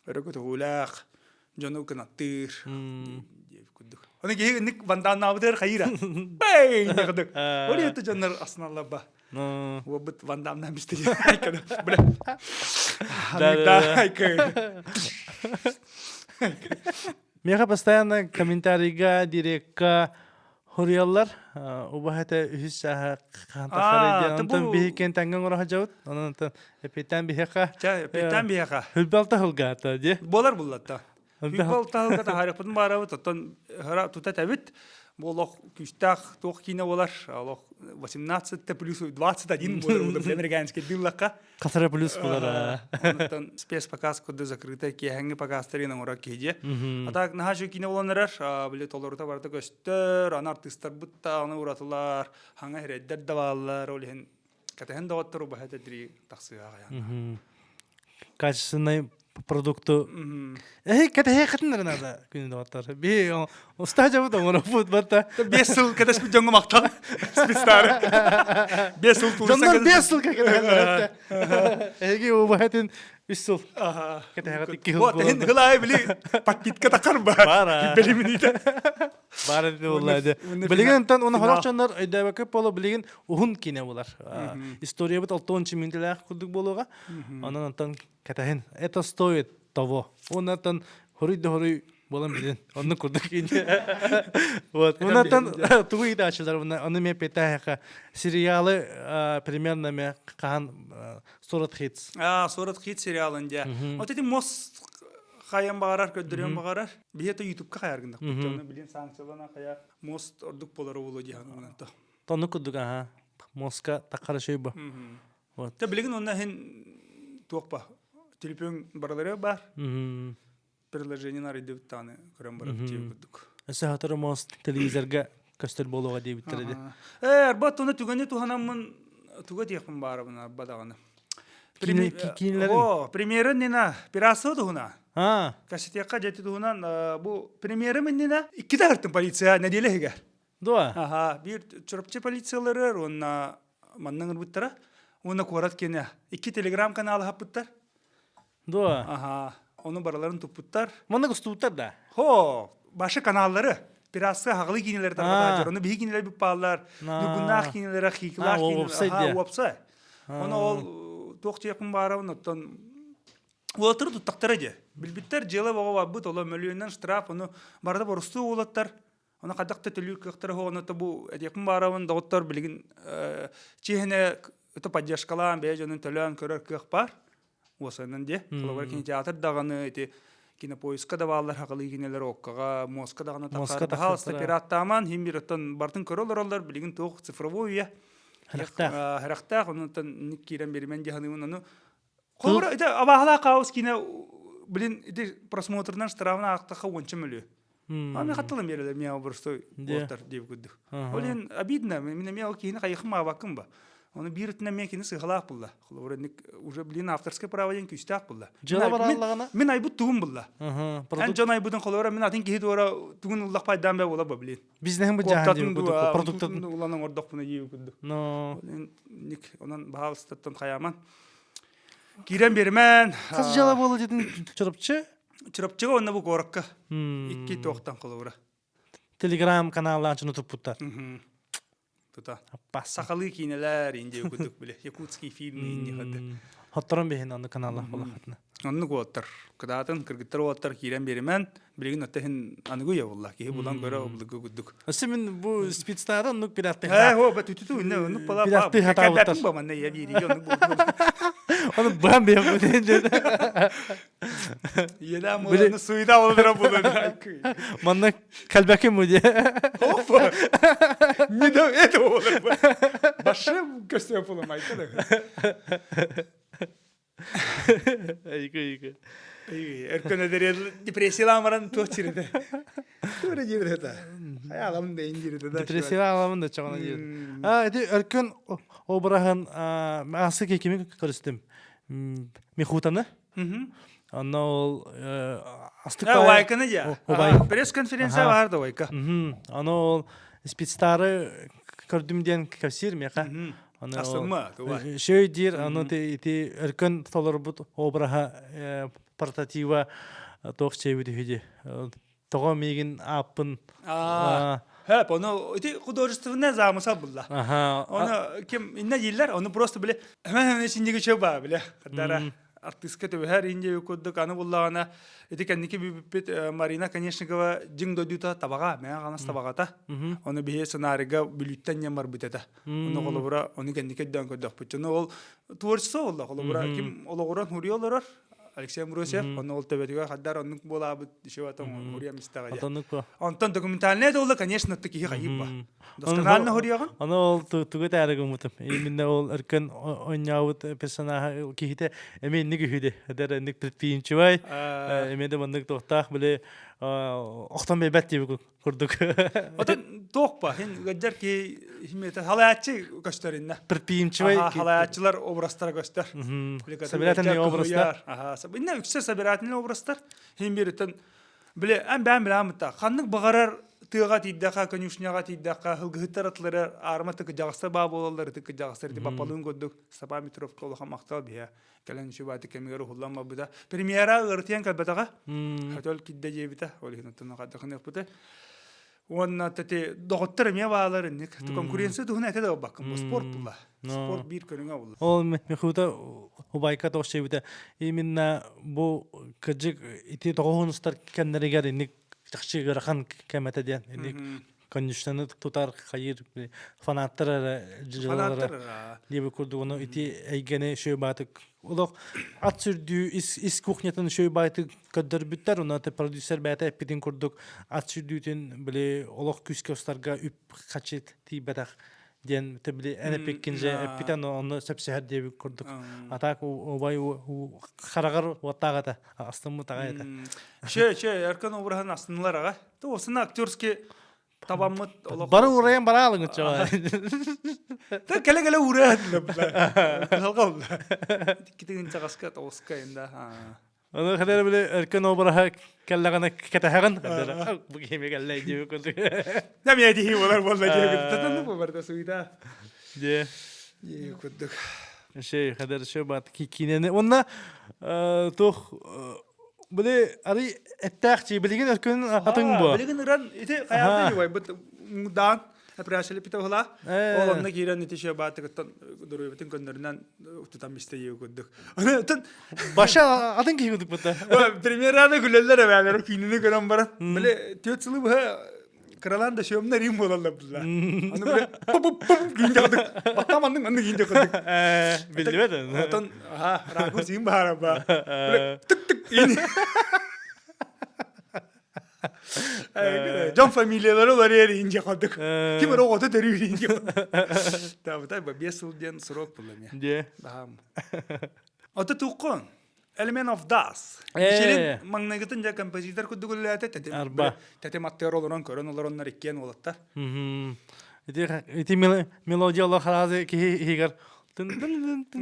Öyle kutulak. Jonu kanattır. Onu ki nik bandan nabıdır kayıra. Bey ne kadar. Oraya da canlar aslında ba. Bu but bandamdan bistiri. Böyle. Мега постоянно комментарийга, директка хорьяллар. Убахата үһүс саха хантахарыден. Онтон бихикен танган ора хажаут. Онтон эпетен бихека. Эпетен бихека. Хүлбалта хулгата, де. Болар буллатта. Футбол талга тарихын барабы тоттон хара тута табит. Болох күстах тох кино болар. Алох 18 плюс 21 болар. У американский диллака. Касара плюс булар. Онтон спецпоказ коды закрыта ки ханги показтарын ора кеже. Атак нахашы кино боланар, биле толорта барды көстөр, ан артисттар бутта аны уратылар, ханга хереддер даваллар, олен катахан даваттыру бахатадри таксыга гаян. Качественный продукту. Ката хатындар нада күнү даваттар. Би устажабы да мона футболта. 5 жыл кадаш бит жоңго мактал. Спецтар. 5 жыл турса. Жондан 5 жыл ката. Эги убахатын 3 жыл. Ката хат 2 жыл. Вот эн гылай били подпитка такар бар. Белимините. Бары ди буллады. Билигентен уну харакчандар айдабакы боло билеген ухун кине булар. История бит 6 минутлак курдук болууга. Анан антан катахин это стоит того. Онатан хорой болам билен. Онны курдук кине. Вот. Онатан тугуйда ачылар буна. Аны ме петаха сериалы примерно ме кан Сурат Хитс. Сурат Хитс сериалында. Вот эти мост Хайям багарар көддөрөм багарар. Бието YouTube-ка каяргында. Оны билен санкциялана кая мост ордук болары боло диян. Тону кудук моска такара шөй бу. Вот. Та билген онна хен токпа. Телефон баралары бар. Приложение на рейд таны көрөм барып кудук. Эсе хатыр мост телевизорга көстөр болууга деп битерди. Арбат оны түгөнө туханамын туга диякмын барыбына бадаганы. Премьера нена пирасо дуна. Кассетяка жети дунан бу премьера меннена 2 тартын полиция неделеге. Дуа. Бир чурапчы полициялары онна маннан буттара. Оны корат кене 2 телеграм каналы хапыттар. Дуа. Оны бараларын тупуттар. Мана густуттар да. Башы каналлары пирасы хагылы кинелер таргата жор. Оны биги кинелер бип паллар. Дугунах кинелер, хиклах кинелер. Вопса. Оны ол тоқчекин барабын оттон Уолтыр туттактар эди. Билбиттер жылы бага бут ола миллионнан штраф, оны барда борусту олаттар. Оны кадакта төлүк кыктыр оны бу эдекин барабын доктор билген чехне это поддержкалан бежонун төлөн көрөр кык бар. Осанан де. Колор кинотеатр даганы эти кинопоиска да балдар хакылы кинелер оккага, Москва даганы такар. Халста пираттаман химбираттан бартын көрөлөр билген тоқ цифровой я. Характа онутан никирен бермен жаһанын оны Колор это абахала каус кине блин эти просмотрдан штрафна актаха 10 миллион. Аны хаттылым берелер мен бурстой болтар деп күдү. Олен обидно, мен мен кине кайхма бакым ба. Оны биритне мен кине сыгылак булла. Колор уже блин авторское право ден күстак булла. Жала бараллагына. Мен айбут тугун булла. Ан жана айбутун колор мен атын кихи дора тугун уллак пайдан бе була блин. Бизнен бу жаһан деп продукттун уланын ордок буна жеп күдү. Но ник онан баалстаттан каяман. Кирен бермен. Кыз жала болу дедин чурапчы. Чурапчыга онна бу коракка. 2 токтан кылыбыра. Телеграм каналларын утуптар. Тута. Сакалы кинелер инде күдүк биле. Якутский фильм инде хады. Хатторон бехин аны каналлар болахатна. Онны готтар. Кыдаатын кыргыттар оттар кирен бермен. Билген оттахин аныгы я булла. Ки булан көрө облыгы күдүк. Симин бу спидстардан нук пиратты. Хо батуту инде оны пала. Пиратты хатабыттар. Баманна я бири оны бу. Onu ben bir yapayım. Yeda mı? Suyda olur bu da. Manna kalbaki mi diye. Hoppa. Ne de et olur. Başka göster yapalım ayta da. İyi. Erken eder depresiyalanmadan toçirdi. Doğru girdi de. Hayalim de indirdi de. Depresiyalanmadan da çağına girdi. Edi erken o bırakın asık ekimi karıştım. Mihutаны. Ана ол астыкта. Вайканы я. Пресс-конференция барды вайка. Ана ол спецтары көрдүмден кавсир мека. Ана асылма. Шөй дир аны ти эркен толор бут обраха портатива тохчеби диди. Того мигин апын. Hep onu художественный замысел было. Onu kim inne yıllar onu просто bile hemen içindeki şey var bile. Kadar артистка то her ince yukarıda kanı bullağına eti kendiki bir Marina конечно говоря jingdo duta tabaga men ganas tabagata. Onu bir senaryoga bülütten yamar bitete. Onu kolubura onu kendiki dön ködük. Bunu ol tворчество oldu kolubura kim oluran huriyorlar. Алексей Муросев, он ол төбетіге қаддар онның болабыд, шеватон урия мистаға. Атонуко. Онтон документальный это ол, конечно, такие қайып ба. Досконально хурияған? Аны ол тугут әрігі ұмытым. Именно ол әркен ойнауыт персонажа кейті әмен неге хүді. Әдер әндік предприимчі бай. Әменді мұндық тоқтақ біле оқтан бей бәт дейбі көрдік. Отын тоқ ба, гаджар ки халаятчы көстерінна. Предприимчі бай. Халаятчылар обрастар көстер. Собирательный образдар. Инна үксе собирательный образдар. Хин берітін біле, бән біле амытта. Қанның бағарар тыға тейдіға, конюшняға тейдіға, хылғыттар атлары арма тықы жағыстар ба болалар, тықы жағыстар деп апалын көддік. Сапа Митровка олыға мақтал бия. Кәлін шүбаты кәмегері құлланма бұда. Премьера ғыртиян кәлбатаға. Хәтөл кидді жебіті. Олығын ұттыны қаддықын өпіті. Онна тәте доғыттыр ме бағаларын. Конкуренция тұғын әті де бақын. Спорт бұла. Спорт бір көріңе бұла. Ол мехута убайка тоқшы біті. Именно бұл кәджік ити тоғығыныстар кәндерігер инік жақшы ғырақан кәмәті ден. Конюшнаны тутар хайыр фанаттар жылалары лебі көрді оны ити әйгені шөй батық. Олық ат сүрді ис кухнятын шөй батық көддір бүттер. Оны продюсер бәті әппетін көрдік. Ат сүрдійтін біле олық күске ұстарға үп қачет тей бәтақ. Ден біле әне пеккенже әппетін оны сөпсәр дебі көрдік. Атақ обай қарағар уаттағата. Астымы тағайата. Шөй, әркен обырған астынылар аға. Осына актерский табаммыт бары урайан бара алың чаа. Та келе урайан да. Халгал. Китеген чагаска тоска инда. Аны хәдәр беле эркен обраха келлагана кетәһәгән. Бу кеме келләй дип күрдек. Нәм яди булар булла дип. Татны бу барда суйда. Де. Ye күрдек. Шей хәдәр шо бат кинене. Онна тох Böyle arı ettakçı bilgin örkün atın bu. Bilgin ran ite hayatı var. Bu dan apraseli pita hala. Olanla giren netice batı katan duruyor. Bütün konularından tutan isteği gördük. Onun Başa atın ki gördük burada. Primera da güleller evvel. Kinini gören baran. Böyle tiyatsı bu kralan da şömler iyi molallar bunlar. Onu böyle pop giyince kaldık. Batamandın onu giyince kaldık. Bilmedin. Ondan ragu sim bahar ba. Böyle tık in. Can familyaları var yer ince kaldık. Kim o oda deriyor ince. Tabii bir diyen sorok bulamıyor. De. Baham. Oda tukun. Element of Das. Şirin magnetin ya kompozitör kudugullate tete matter olan koran onlar ikken olattar. İti melodiyalar harazı ki higar.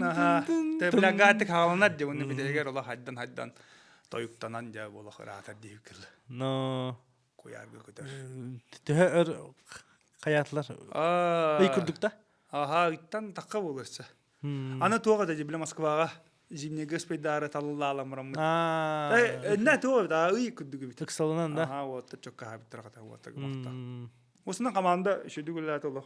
Aha. Te blagat halanat diye onu bir de higar ola haddan toyuktanan ya ola rahat diye kıl. No. Koyar götür. Teher hayatlar. İyi kurduk da. Aha ittan takka olursa. Ana tuğa da cibile Moskvaga. Zimne господара таллалам рам. Не то да и күдүгү бит. Тыксалынан да. Ага, вот чокка хабиттер ката вот макта. Осына команда шүдүгүлөр толо.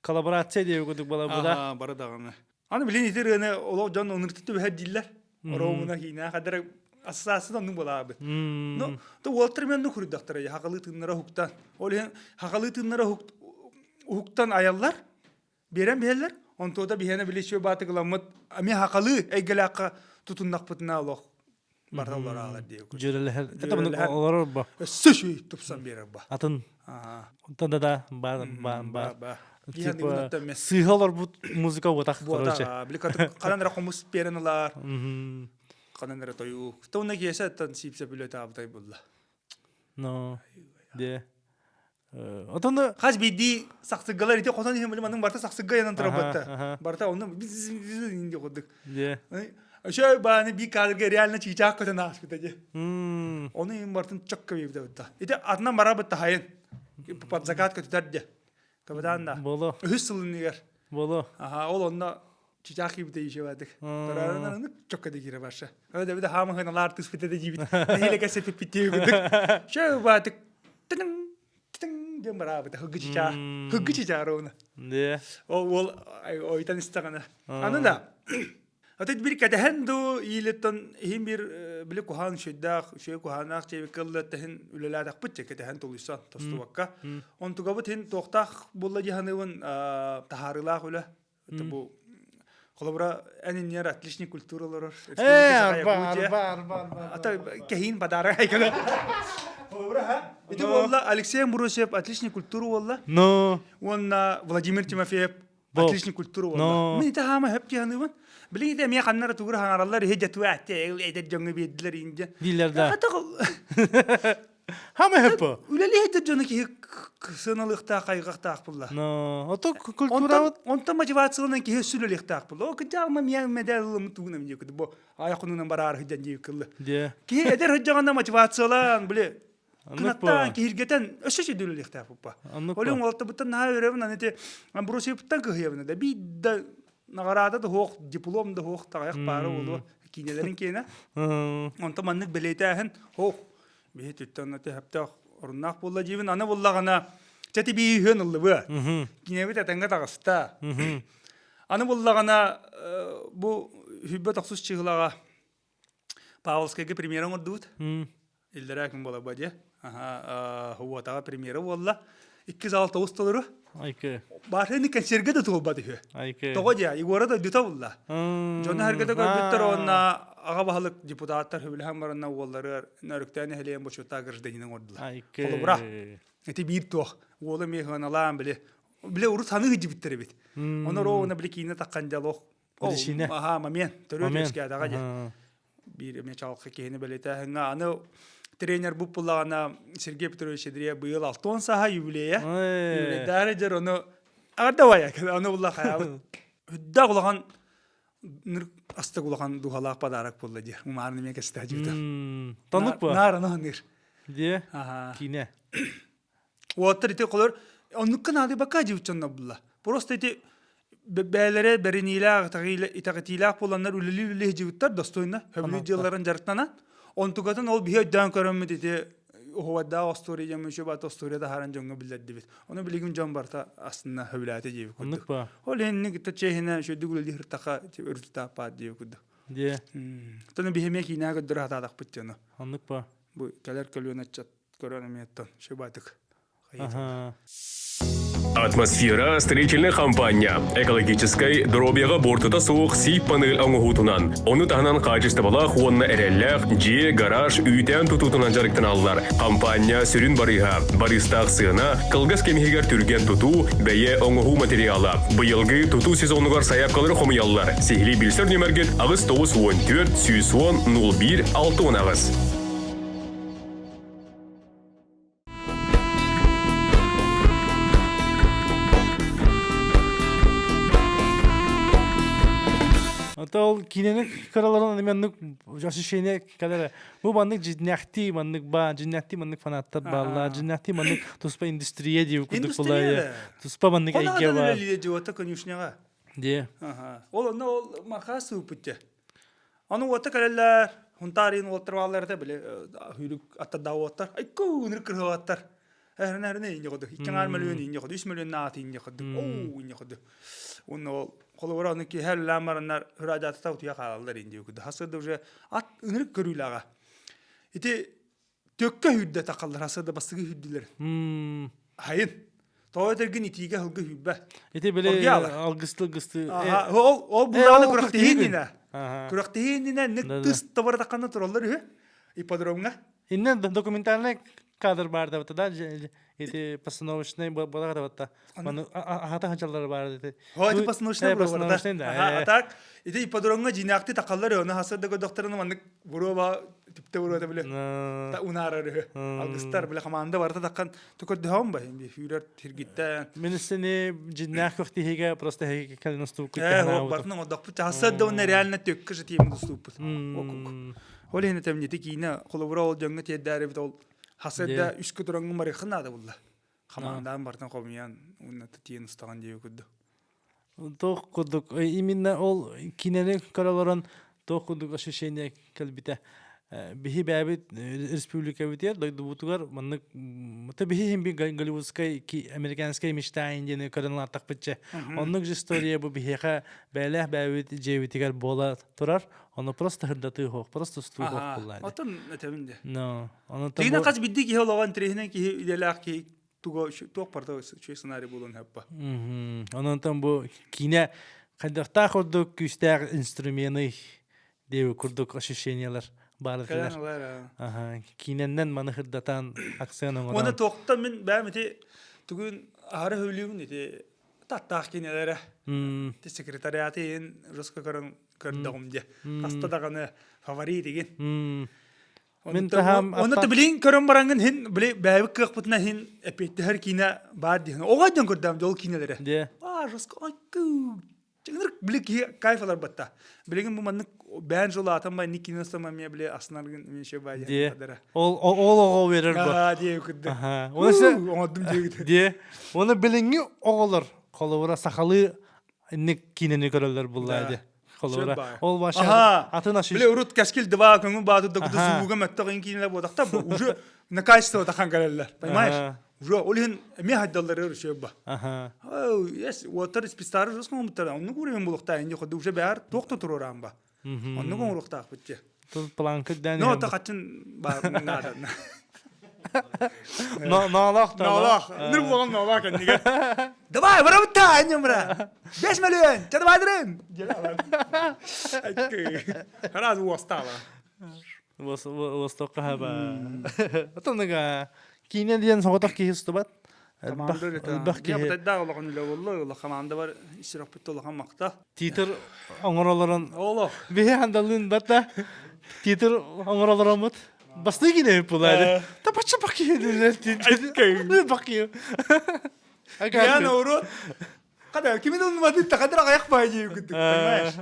Коллаборация деп күдүк бала буда. Ага, бара даганы. Аны билен итерне оло жан онурту бе диллер. Оромуна хина кадыр ассасынан ну бала бит. Но то Уолтер мен ну күрдүктөр я хакылы тыннара хуктан. Ол хакылы тыннара хуктан аяллар берем белер. Онтода бihene bilişiyor batı kılamat. Ami hakalı egelaka tutunnak pıtına Allah. Bardalar ağlar diye. Jürelher. Eta bunu olar ba. Sışı tupsan bir ba. Atın. Aha. Ondan da Ba. Типа сыгалар bu muzika watak короче. Бликат кананра комус перенлар. Кананра тою. Тона кесе тан сипсе билет абтай булла. No. De. Отонда хаз биди саксыгалар ите косан дем билманын барта саксыга янан тарабатта. Барта оны biz инде кодук. De. Şöyle bana bir kadar realne çiçek kadar aspitacı. Onu in bartın çok kıyıp da bitti. İşte adına marabat tahayın. Pat zakat kötüderdi. Kabadan da. Bolo. Hüsülün nigar. Bolo. Aha ol onda çiçek gibi de işe vardık. Tararından çok kadar gire başa. Öyle bir de hamı hanalar tüspite de gibi. Neyle kesip bitiyor guduk. Şöyle baktık. Tın tın diye marabat. Hıgı çiçeği ona. De. O itan istakana. Anında. Atat bir katahan do iletan him bir bile kuhan şeddak şey kuhanak şey kallat tahin üleladak pıtçe katahan tolusan tostuvakka on tu gabat hin toqtaq bulla jahanıvan taharıla hula tabu Холобра анинер отличный культуралар. бар. Ата кехин бадара айкада. Холобра ха. Это волла Алексей Мурусев отличный культура волла. Но. Он Владимир Тимофеев отличный культура волла. Мен это хама хапки ханыван. Блин, это меня ханнара тугра ханараллар хеджат ваатте это жонг бидлер инде. Дилерда. Ата Хама хаппа. үлеле это жонг ки сыналыкта кайгакта булла. Но. Ото культура. Онта мотивациянан ки сүлелектак булла. О кыжалма мен медалым тугунам жекди. Бо аяқунун барар хеджан жекилли. Де. Ки эдер хеджаганда мотивациялан биле. Кынаттан киргетен өсөчү дүлелектак булба. Олың олта бутан на өрөбүн анете амбросиптан кыйыбына да бидда нагарада да хок диплом да хок таяк бары болду. Кинелерин кена. Онта маннык белетехен хок бит үттөнөтө хапта орнак болла жибин ана боллагана чати би хөныллыбы. Кинебит атанга тагыста. Аны боллагана бу хүббө таксус чыгылага Павловскайга премьерам ордут. Илдеракин бола баде. Хуа тага премьера болла. 206 остолору. Айке. Башыны концертге да толбады хө. Айке. Тогодя игорада дүтө болла. Жона харгада көрбүттөр онна ага бахалык депутаттар хөбүлһәм барына оллары нөрөктәне хелем бошута гражданинин ордула. Айке. Колобра. Эти бир тох. Олы механалам биле урус ханы гыжбиттер бит. Оны роуна биле кине таккан жалок. Ага, момент. Төрөтөскә дага. Бир ме чалкы кене белете ханга аны тренер буппулагана Сергей Петрович Эдрия быйыл 6 саха юбилея. Юбилея жер оны ардавая. Аны улла хая. Хүдда кулаган аста кулаган духалак подарок болду жер. Умарны меке стажита. Танып ба? Нараны нир. Де. Ага. Кине. Уаттыр ите колор оннукка нады бака жибчонна булла. Просто ите бәлере беринилак тагыйла итагатилак боланнар үлели жибиттар достойна. Хөбүлү жылларын жарыктана. Онтугатын ол бие дан көрөммү ите Ховада остори жамышы бат осторияда харан жонго билдерди бит. Оны билигин жон барта астына хөбүлаты жебип курду. Онук ба? Ол энни гитте чехине шөдүгүл дихтака өртүта па деп курду. Де. Тону бихеме кинага дырата так битчено. Онук ба? Бу келер көлөнө чат көрөнө меттон шөбатык. Ага. Атмосфера строительная компания. Экологической дробьяга бортыта соук сип панель оңугутунан. Оны таханан качествовала хуонна эреллях, же гараж үйтен тутутунан жарыктан аллар. Компания сүрүн барыга. Баристак сыына, кылгас кемигер түрген туту, бәйе оңугу материала. Быйылгы туту сезонугар саяпкалары хомыяллар. Сихли билсер нөмергет агыс 914 110 01 6 агыс. Ол киненің караларын меннік ощущение кадары. Бу маннык жиннахти маннык ба, жиннахти маннык фанаттар балла, жиннахти маннык туспа индустрия деп кудук булай. Туспа маннык айге ба. Она лиле жota конюшняга. Де. Ага. Ол мархасы үпүттө. Аны ота калалар, хунтарын олтырваларда биле хүрүк аттадаваттар. Айку ныркырваттар. Эрнерне инде коду. 2 миллион инде коду, 3 миллион наат инде коду. Оо инде коду. Onu koloranu ki her lamaranlar hüracatı tavtiye kalallar indi okudu. Hasırda уже at ınırık görüyle İti tökke hüdde takallar hasırda bastığı hüddüler. Hayır. Toğu dergin itiğe hılgı hübbe. İti böyle algıstı. Aha. O buranı kurak değindine. Kurak değindine nıktıs tavara takanna turallar. İpadromga. İnnen dokumentarne kadar barda vatada. İti постановочный была вата. Ата хачаллар бар dedi. Хойды постановочный была. Так, ити ипадронга жинакты такаллар оны хасырдагы докторуна маннык буруба типте буруба биле. Та унарары. Алгыстар биле команда барда таккан төкөрдөм ба эми хүрөр тиргиттен. Мен сени жинак вактиге просто хеге калностук кутана. Бартна одак хасырда оны реально төккө тием доступ. Ол эне темнети кийне колобура ол жөнгө теддери бит ол Hasırda üç kuturangın marıkın adı bulla. Kamandan bartan komyan unnatı tiyen ustagan diye kudu. Тоқ кудук. Именно ол кинелер караларын тоқ кудук ощущение калбите. Бихи бәбит республика битер дойду бутугар маннык та бихи хим би голливудская ки американская мечта индине каралар такпытча. Оннук же история бу бихиха бәләх бәбит жевитигер бола турар. Оны просто хырдаты хок, просто сту хок буллады. Отон этеминде. No. Оны та. Тигне каз бидди ки хологан трехне ки иделак ки туго тоқ парта чүй сценарий болон хаппа. Онон там бу кине Хайдарта курдук күстәк инструменты деу курдук ощущениялар бары Каян тилер. олар. Ага, киненнен маны хырдатан акцион Оны оңодан. тоқта мен бәмете түгін ары хөліуін ете таттақ кенелері. Те секретариаты ен русқа көрдіғым де. Таста дағаны фаворит деген. Мен тахам Оны да білейін көрін бараңын хен бәбік қық бұтына хен әпетті әр кейіне бар дейін. Оға ден көрдім жол кейнелері. Де. Русқа айку. Чыңдыр білік кайфалар бітті. Білеген бұл манның бән жолы атанбай не киностама мен біле асынарғын мен ше бай. Де. Ол оғо берер бу. Де өкірді. Ага. Онысы Оңадым дегіді. де. Оны біліңі оғылар. Қолуыра сақалы иннек кинені көрілер бұллайды. Қолуыра. Ол баша атын ашыш. Біле ұрут кәскел дыва көңін бады дұқты зуға мәттіғын кейінлер бодақта бұл. Уже на качество отақан кәрелер. Понимаешь? Уже олен мен хайдалары ұрышы ба. Ага. Yes, water спистары жосқын ұмыттар. Оны көрген бұлықта әнде құды уже бәр тоқты тұру ұран ба. Оны көң ұрықта ақпытте. Тут планка дәне. Но та қатын бар надан. Налақ та. Налақ. Нұр болған налақ әндеге. Давай, бара бұтта әнем бұра. 5 миллион, чады байдырын. Раз уастала. Востоққа хаба. Атымныға кейінен дейін соғытақ кейісті бат. Команда Әлбақ Я кейі. бұтайда олаған үлі олы, олы команда бар, исірақ бітті олаған мақта. Титр оңыраларын Олы. бе андалын бата. Титр оңыраларын бат. Басты кейіне бұлайды. Та бача бақиы. Бақиы. Я наурод. Когда кимин он мадит, так адра аяқ байди күттік, понимаешь?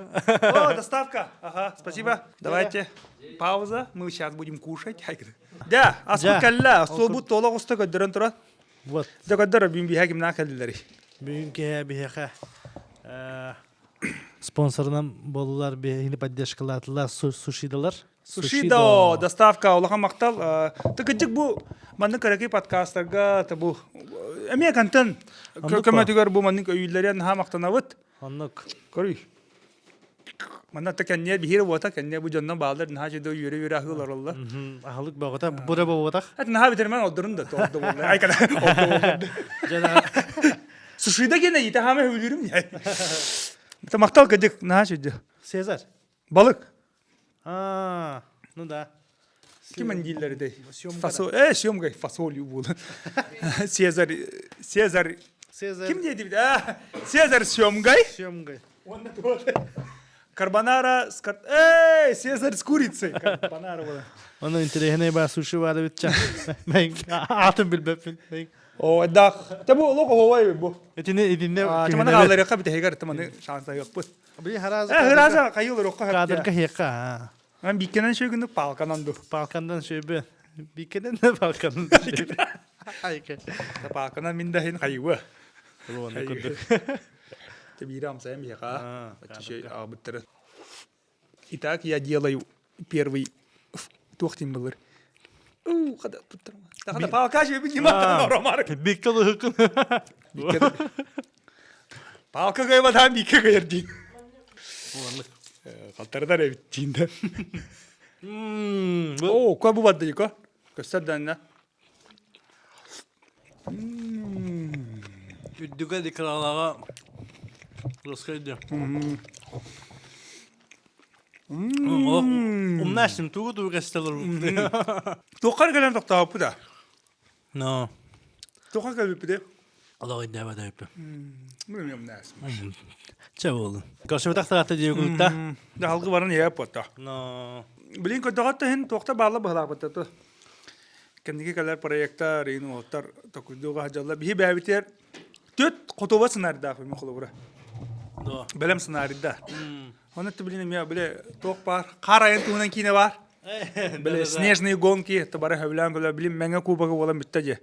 О, доставка. Ага, спасибо. Давайте. Пауза. Мы сейчас будем кушать. Да, асқы кәлі. Сол бұд толық ұсты көддірін тұрат. Вот. Да көддірі бейін бейхәк имна кәлілері. Бүгін кея бейхе. Спонсорынан болулар бейхini поддержкалатылар сушидалар. Сушидо, доставка, олахан мақтал. Тікіджік бұл манның кәрекей подкастарға, бұл әме кәнтін көмәтігер бұл манның өйілдерін ха мақтанавыт. Аннық. Көрүй. Манна та кәнне бихир бота, кәнне бұл жонна балдар наха жөді үйері ахылар олар. Ахылық бағыта, бұра бағытақ. Әт наха бітермен олдырын да тоғды болды. Айкада олды болды. Сушида кені еті хаме өйлерім. Мақтал кәдік наха жөді. Сезар. Балық. Ну да. Киман дилleri de. Съемка фасолью болды. Сезар. Ким dedi bir de? Сезар съемкой. Съемкой. Карбонара с Сезар с курицей. Карбонара болды. Onun interehine bana sushi vardı biteceğim. Ben atım bilmem. O da. Tabu loko havayı bu. Edinle. Tamam kalları yakı bir de hegar tamam şansa yok bu. Bir haraz. Hıraza kayıyorlar o kadar. Kadar kahya. Ben bir kenar şey günlük Balkan'dan. Balkan'dan şey bir. Bir kenar ne Balkan'dan şey. Hayır. Balkan'dan mindahin kayıyor. Bunu kurduk. Tabii İram sayım ya ka. Şey abıttırı. Итак, я делаю первый тухтим был. Когда тут. Когда палка же поднимает ромар. Биккалы хыкын. Палка гайва там бикка гайрди. Калтардар evtinde. О, кой bu vardı yıka? Göster denle. Üddüge dikralağa. Rıskaydı. Umnaştım tuğu gazeteler. Tokar gelen tokta bu da. No. Tokar gelen bir de. Allah iddia eder hep. Bilmiyorum nasıl. Çavulun. Karşı tahta diyor kulta. Da halkı varın ya potta. No. Bilin ko tokta hen tokta bağla bağla potta. Kendiki kadar proyekta reynu otar takuduga hacalla bir beviter. Tüt kutuba sınarda koyma kulubura. Do. Belem sınarda. Onu bilin ya böyle tok var. Karayan tuğunan kine var. Böyle снежные гонки, то баре хавлан гола билим менга кубага вола миттаje.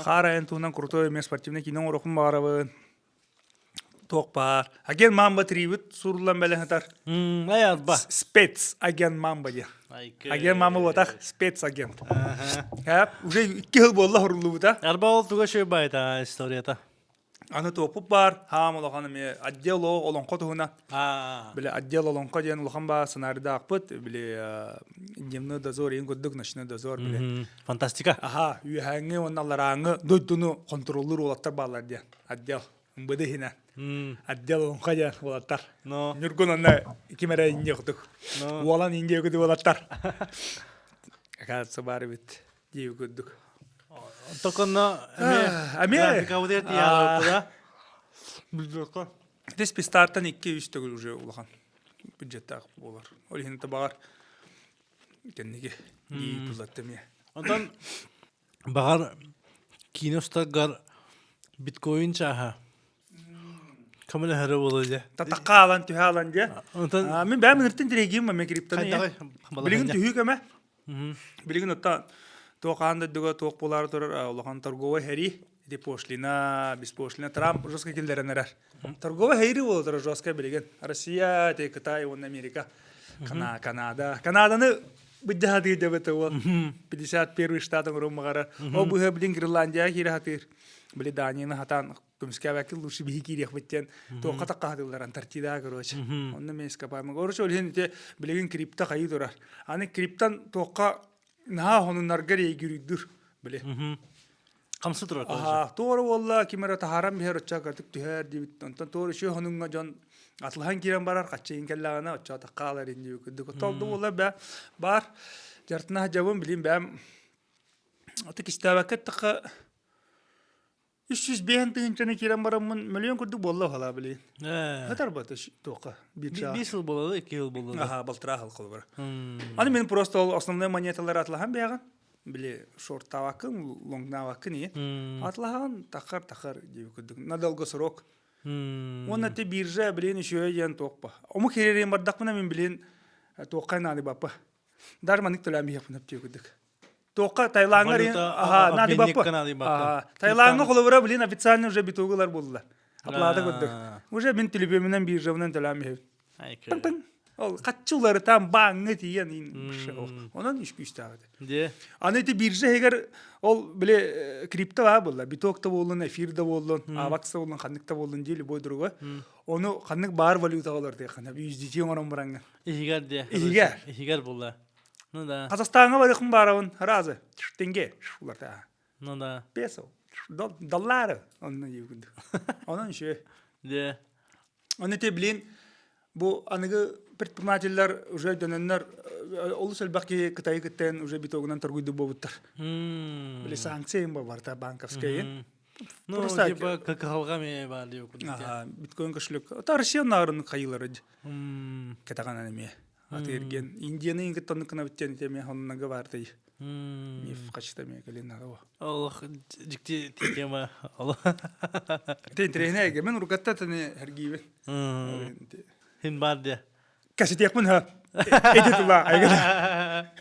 Хара ентунан крутой мес спортивный кино урокун барабын. Ток бар. Аген мамба трибут сурлан беле хатар. Ayaz ba. Спец аген мамба же. Аген мамба вот спец агент. Хап, уже 2 yıl болла хурулу да. Arba ol tuga şey bayta istoriyata. Аны топуп бар, хам олоханы ме отдел олонко туна. А. Биле отдел олонко жен улхан ба сценарийда акпыт, биле дневной дозор, ең көддік ночной дозор биле. Фантастика. Аха, үйәңе онналараңы дойдуну контроллер олаттар балар дия. Отдел. Мбыды хина. Отдел он хаян болаттар. Но. Нюргун анна кимера инде кутук. Но. Уалан инде куду болаттар. Кажется, бары бит дию кудук. Токонно Аме. Каудет я да. Билдеко. Дес пистартан 2-3 төгүл уже улахан. Бюджеттак болар. Ол хин табар. Кенниге ии тулаттыме. Онтон багар киностагар биткоин чаха. Камера хары болду. Татаккалан түхалан же. Онтон Мен бәм ныртын дирегим ме криптаны. кайдагы Билигин түхүк эме. Билигин отта тоқанды дуга тоқ болар турар улахан торговый хери де пошлина, без пошлина Трамп жестко келдеренер. Торговый хери болар жестко билигин. Россия, те Китай, он Америка, Канада. Канаданы биддахады дебет ол. 51 штатын румагара. О бу билин Гренландия хирахатыр. Били Данияны хатан көмскә вәкил лучше биһи кирек биттен тоққа таққадылар Антарктида короче. Онны мен скапамы. Короче ол хен билигин крипта кайы турар. Аны криптан тоққа на хонуннарга регүрүдүр биле. камсы турар. Аха, тоору болла кимера тахарам бихер оча катык түһәр дибит. Онтон тоору шу хонунга жон атлахан кирен барар качын келлагана оча таққалар инди күдүк. Толду болла бар жартына жабын билим бәм. Атык истабакет таққа 300 бен тыгынчаны кирен барамын миллион күдүк болла хала биле. Хатар бата тоққа биржа. 5 жыл болду, 2 жыл болду. Аха, балтыра хал бар. Аны мен просто основной монеталар атлахан бяган. Биле шорт тавакын, лонг навакын ие. Атлахан тахар деп күдүк. На долгосрок. Оны те биржа билен үшөй ян тоқпа. Ому керерен бардакмына мен билен тоққа нады бапа. Дарманык төлөм япынып деп күдүк. Тоққа Тайландга аха нады бапа. Тайландга колобура билен официально уже битогулар болдулар. Аплада күдүк. Уже мен телебеменен биржа менен төлөм яп. Пың. Ол катчылары там баңы тиен ин. Онан иш күстагы. Де. Аны те биржа эгер ол биле крипто ба болла, битокта болун, эфирде болун, авакса болун, кандыкта болун дели бойдуруга. Ону кандык бар валюталар дегенде USDT оңорон бараңга. Игер де. Игер болла. Ну да. Казакстанга барыкын барабын, разы. Тенге, улар да. Ну да. Песо, доллары, онун югунду. Онун ше. Де. Аны те билин бу аныгы предпринимательлер уже дөнөннөр олус элбаки Кытай кеттен уже битогунан торгуйду болуптар. Биле санкция бар та банковская. Ну, типа как халгами бар деп күдүк. Ага, биткоин кошелек. Та Россия нарын кайылары. Кетаган эме. Атырген Индияны ингеттон кына биттен теме хоннага барды. Миф качта ме келен ало. Аллах жикти тема. Аллах. Тен тренеге мен ургатта тане хергибе. Хин бар де. Касетек мын ха. Эдитула айга.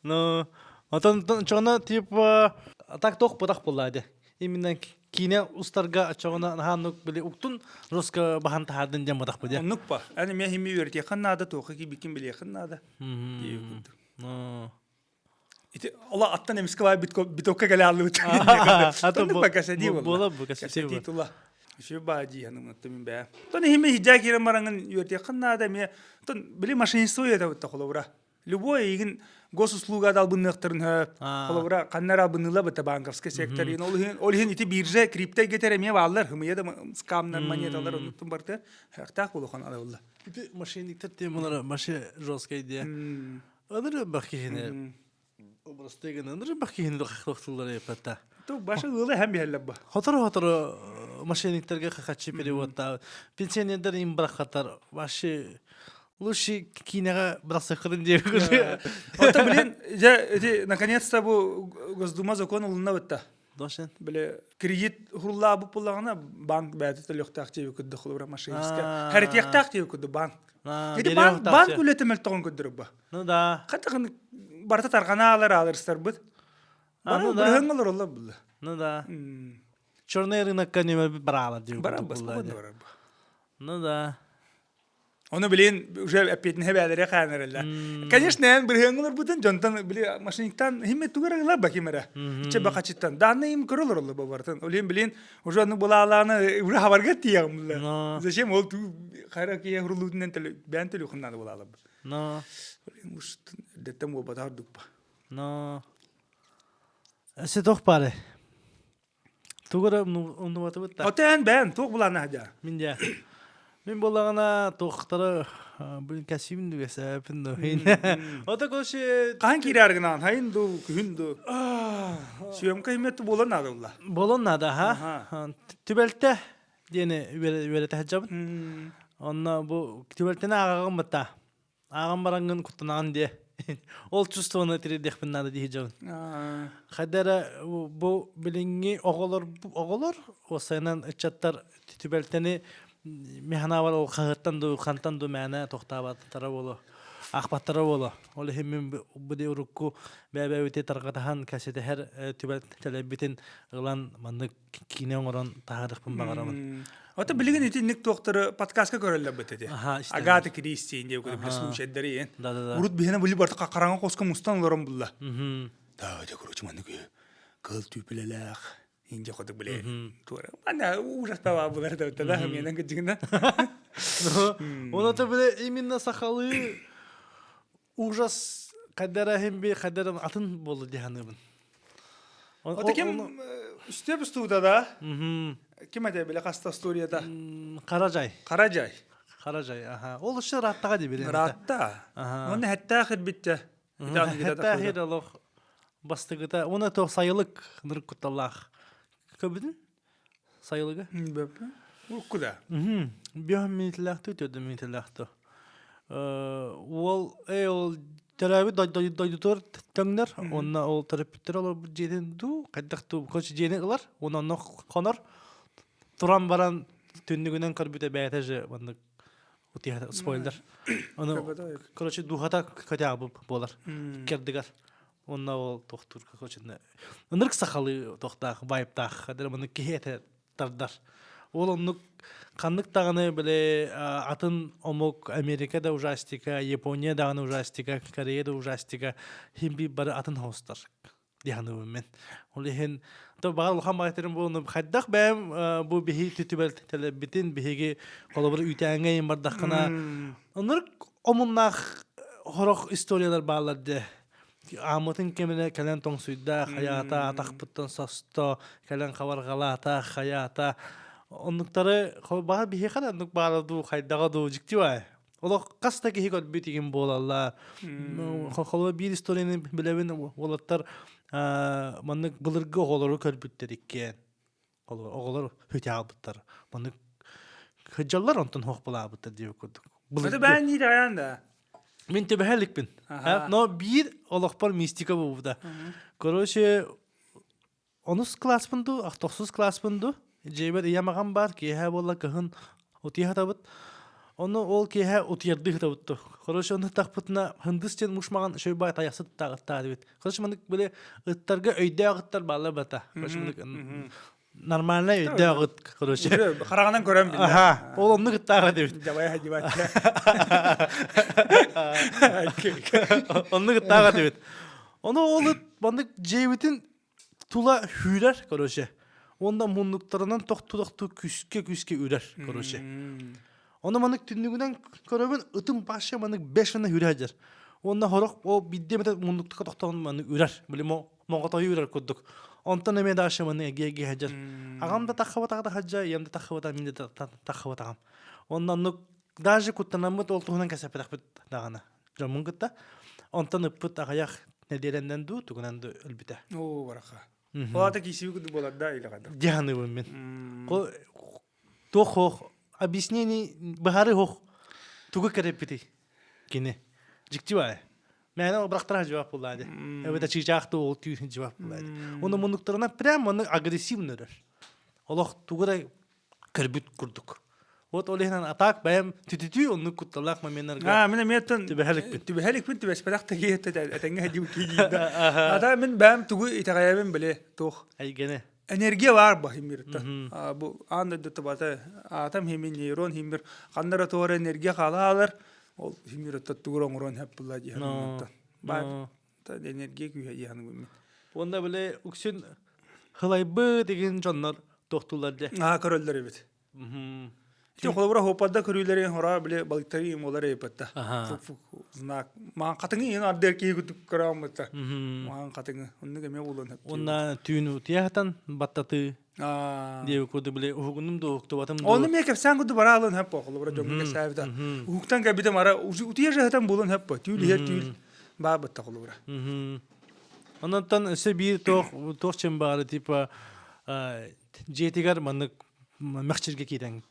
No. Отон чона типа так тох подах болады. Именно кине устарга чона ханук биле уктун руска бахан тахардын дем бодах буде. Оннук па. Аны ме хими верте ханнада тоқы ки бикин биле ханнада. No. Ити Алла аттан эмиске бай битокка келе алып. Ато бакаседи бола бакаседи. Титула. Şu baji hanım tamin be. Ton hime hijja kiren marangın yurti qanada me ton bili машинисто ya da kolobra. Любой игин госуслуга дал буннактырын хөп. Колобра каннара бунныла бата банковский сектор. Ол хин ити биржа крипто гетереме баллар хымыя да скамнан монеталар уnuttun барты. Хактак болухан алалла. Ити машиниктер темалары маши жесткой де. Адыр бакине. Обрастеген адыр бакине хактылары япата. То башы ылы һәм бәлләбә. Хатыр машиниктерге хакачы переводта. Пенсионерлер им брахатар ваши лучше кинега брасахрын деп. Ота билен, я наконец-то бу Госдума закон улына битта. Дошен. Биле кредит хурла бу пулагына банк бәте төлөктак деп күдү хулура машинистка. Харит яктак деп күдү банк. Эти банк үлетемел тогон күдүрүп ба. Ну да. Катыгын барта тарганалар алырстар бит. Ну да. Бирһәңләр улла бу. Ну да. Черный рынок канеме брала деп. Бара. Ну да. Оны билен уже опетне хәбәләре хәнәрәләр. Конечно, бирһәңләр бутын жонтан биле машиниктан химме тугырыгла бакимара. Че бакачыттан. Данны им көрөлөр улла бартын. Олен билен уже аны булаланы уже хабарга тиягымлы. Зачем ол ту хайраки хурулуднан тел бән тел хуннады булалар. Но. Уж деттем ол батар дукпа. Но. Эсе тох паре. Тугара уннубаты бытта. Отен бен тук булана хажа. Min de. Min bolağına toxtara bir kəsimin dügəsə pində. O da qoşu Kan kirargınan hayın du kühündü. Süyemka himmetti bolan adamla. bolon da ha. Tübelte diyene verete hacabın. Onna bu tübeltene ağağın bıtta. Ağağın barangın kutunan diye. Ol çustonu tiridek binnada diye hacabın. Kadara bu bilingi oğulur o sayınan içattar tübelteni mehana var o kağıttan du kantan du mehana toxtabat taraf olu. Akbat taraf olu. Olu hemmin bu de urukku bebe öte tarqatahan kasete her tübelt telebitin ılan mandık kine oran tahadık pın bağıramın. Ota bilgin iti nik doktoru podcastka görüldü betedi. Aha işte. Agatha Christie diye koydu bir sürü şeyleri yen. Da. Urut bihene buli barta kakaranga koska mustan loran bulla. Mhm. Da ja kuruç mandık kıl tüpüleler. İnce koduk bile. Tuara. Bana uğraş baba bular da ötede hem yenen gıcıgından. Ona da böyle eminle sakalı ужас kadara hem bir kadara atın bolu dihanımın. Ota kim üstüp üstüda da Mhm. kim ede bile kasta storiyada Karacay. Karacay. Aha. Oluşu rahatta di bilen. Rahatta. Onu hatta xirbitte. Hatta her Allah bastıgıda ona to sayılık nırık kutallah. Köbüdün? Sayılığı? Bebe. Ukuda. Bir minitlahtı diyordu minitlahtı. Ol ol terabi dayıdır tengler. Onna ol terapitler olur bir jeden du. Kaddaktı koç jeni ılar. Ona konar. Turan baran tündügünden karbüte beyatacı bandık. Utiha spoiler. Onu короче duhata kötü bolar. Kerdigar. Onna ol doktor koçunda. Nırk sakalı doktor bayıptaq. Kadar bunu kihete tardar. Ol onu kanlık dağını böyle atın omuk Amerika'da ужастика, Japonya'da ужастика, Kore'de ужастика. Hem bir barı atın hostar. Dihanım men. Olihin to bağlı ham baytırım bunu haddak ben bu bihi tütübel telebitin bihigi kolabır ütəngəyin bardaqına. Onlar omunnak horok istoriyalar bağladı. Amutun kemine kalen tong suyda hayata atakpıttan sasta kalen kavargalata hayata onlukları bağlı bihi kadar onluk bağladı haydaga do jikti var. Ola kasta ki hikot bitigin bolalla. Kolabır bir istoriyanı bilevin olatlar manık bılırgı oğulları körbüttedikken. Oğullar hüte albıttar. Manık hıcallar ondan hoq bula albıttar diye okuduk. Hadi ben iyi dayan da. Min tebehelik bin. No bir olakpar mistika bu burada. Koroshe 10 klas bundu, 9 klas bundu. Jebet yamagan bar ki ha bolla kahın otiha tabıt. Onu ol ki ha otiyardı tabıttı. Koroshe onu takpıtına Hindistan muşmagan şey bay tayasıt tağıttı evet. Koroshe manık böyle ıttarga öyde ağıttar bağla bata. Koroshe manık normalne öyde ağıt koroshe. Karağından gören billah. Aha, ol onu gıttağı evet. Javaya hacivat. Onu gıttağı evet. Onu olu manık Jebet'in tula hürer koroshe. Onda munluklarından toxtu küske ürer koroshe. Onu manık tündüğünden köröbün ıtım başa manık 5 tane hüre hacer. Onda horok o biddemete munlukta toxtan manık ürer. Böyle moğatayı ürer kudduk. Ondan eme de aşa manık ege hacer. Ağam da taxavata hacer, yam da taxavata minde taxavata ağam. Ondan nuk daji kuttanamıt oltuğundan kasapet bit dağına. Jamun gıtta. Ondan ıppıt ağayak nedelenden du, tuğunan da ölbite. Oo baraka. O ata kisiwi kudu bolak da ila kadar. Дианы мен. Тохох объяснений бахары хох. Тугы керепити. Кине. Жиктивай. Мен брахтара жавап булады. Evet açıcaqtı o tüyün cevap bulады. Onu munuklarına прямо агрессивнер. Олох тугыра кербит курдук. Вот олехнан атак бәм тütütü onu kutalak momenlerga. Мен меттен Тибехелик бит бес падакта киетте атенге хадиу киди. Ата мен бәм тугу итагаябын биле тох. Ay gene. Энергия var ба химирта. Bu anda da tabata atam himin neyron himir qandara tora энергия қалалар. Ол химирта тугуроңрон hep bulla dihanımta. Ba ta энергия күйе диhanım. Onda böyle uksun hılaybı деген jonlar toxtular de. Köröller evet. Те холобра хопадда көрүлөрүн хора биле балыктары имолар эпетта. Аха. Знак. Ман катыңы ен ардер кийгүтүп карамытта. Ман катыңы. Онны кеме болон хеп. Онна түйүнү тияхтан баттаты диэбэ курдук биле уһугунум да уһуктубатым да. Оны мекеп сан гуду баралын хеп холобра жомга савда. Уктан кабиде мара утия жахтан болон хеп. Түйүл бабытта холобра. Оннан өсө бир тоқ чем бары типа жетигер маны махчирге киден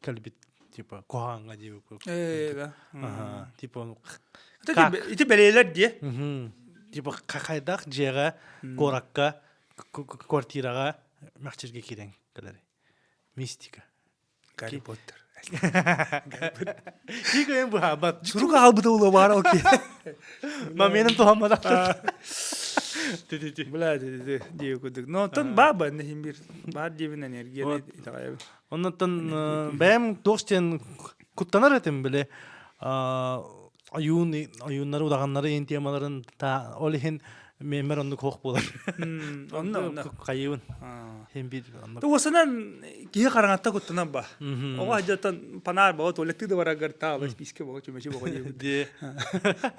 калбит типа коганга диэбэ курдук. Да. Аха, типа Ити белелер дие. Типа какайдак жега коракка квартирага махчирге киден калары. Мистика. Гарри Поттер. Кигэн бу хабат. Чуруга албыда улы бар окей. Ма менин тухаммада. Бля, дие кудук. Но тон баба не химбир. Бар дивин энергия итагай. Оннан бэм достен куттанар этим биле. Аюуннары удаганнары ен темаларын та олихин мемер онну кох болар. Онна. Кайыбын. Хем бир онну. Осынан кие караңатта куттанан ба. Ога хажатан панар ба туалетти да барагар та алаш писке бага чөмечи бага дие. Де.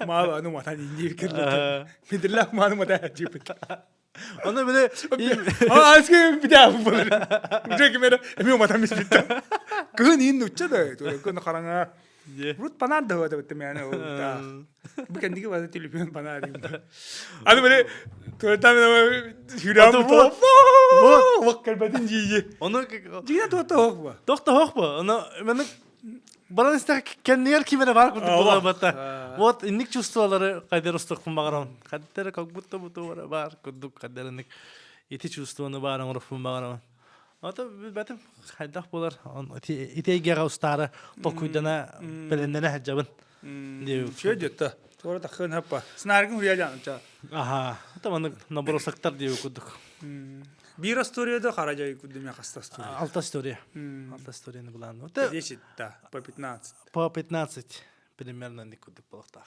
Ма ану матан инди кирле. Мидрла ману мата жипит. Onu böyle Aske bir daha bu. Ucak mera emi matam bitti. Kın in uçça da. Kın karanga. Rut panar da hoda bitti yani o da. Bu kendi var telefon panar. Adı böyle tuvalete hüram bu. Bak kalbedin cici. onu Cici tuvalete hok bu. dokta hoch bu. Onu ben bana ister kendiler kimere var kurdu bu batta. Вот инник чувстволары кайдар устукпун багарам. Каддер как будто буту бар курдук каддерник. Ити чувствоны бар оңруппун багарам. Ата бетим хайдак болар. Итеге устары токуйдана белендене хаджабын. Şey diyordu. Sonra da kın hep var. Snargın buraya canım. Aha. Tamam naboro saktar diye kurduk. Bir istoriyada Karaca'yı kurdum ya hasta istoriya. Alta история. Alta историяны bulan. Десять, да, по 15. По 15 примерно не курдук болтак.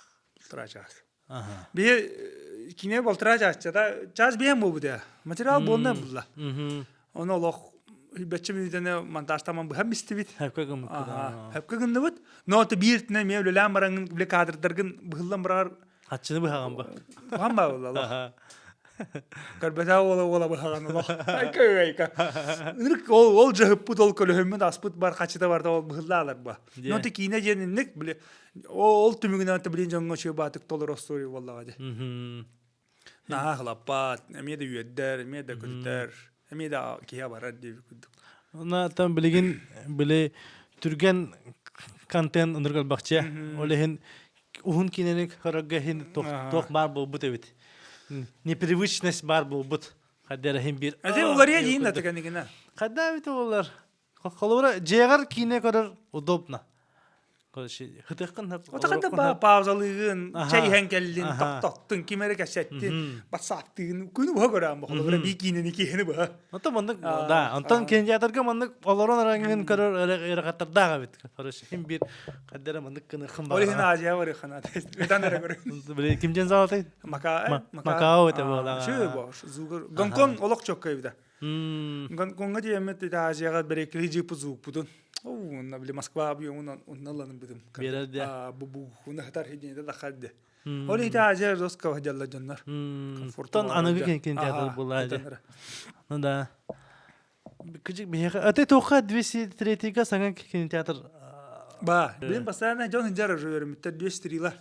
Трачак. Ага. Bir kine boltracak da çaz bir bu da. Material bondan bulla. Onu Allah Hübbetçi bir tane montaj tamam bu hem istivit. Hep kagım. Hep kagın da bud. Not bir tane mevle lambarın bile kadırdargın bıhıllan bırar. Hatçını bıhağım ba. Hamba Allah. Karbeta ola bıhağın Allah. Ayka. Nırk ol cahıp bu dol kölühümün asput bar kaçıda var da ol bıhıllalar ba. Not kine ceninlik bile ol tümüngünden de bilin jongo şey batık dolar ostoyu vallahi hadi. Nah halapat, emiye de yüedder, emiye de kötüder. Emiye de kiya barar diye kuduk. Ona tam bilgin bile türgen konten ınırgal bakça. Olehin uhun kinenik haragga hin tok bar bu evet. Непривычность бар bu but. Kadar hem bir. Ate ularıya yiyin da tıkanıkına. Kadar evet olar. Kolora jegar kine kadar udobna. Koşu hıtıkın hep. O da pavzalığın, çay henkellin, toktun, kimere kasettin, basattın, kunu bu kadar ama kolora bir kinen iki hene bu. Ota mandık da. Ondan kendi atarga mandık olaron arangın kadar erakatır da evet. Koşu hem bir kadar mandık kını khamba. Olihin acıya var ya kanat. Öten nere göre. Böyle kimden zavaltay? Macao ete bola. Şu bu. Zugur. Gonkon olak çok kayıda. Gonkonga diye emette de acıya berekli jipu zuk budun. Ona bile Moskva abi onunla lanım bidim. Biraz Bu ona kadar hediye de kaldı. Oli de acıya roska hacalla canlar. Ton anıgı kendi atar bola. Da. Küçük bir yer. Ate toka 203 sangan kendi atar. Ba, benim pasana John Hinjar arıyorum. 200 lira.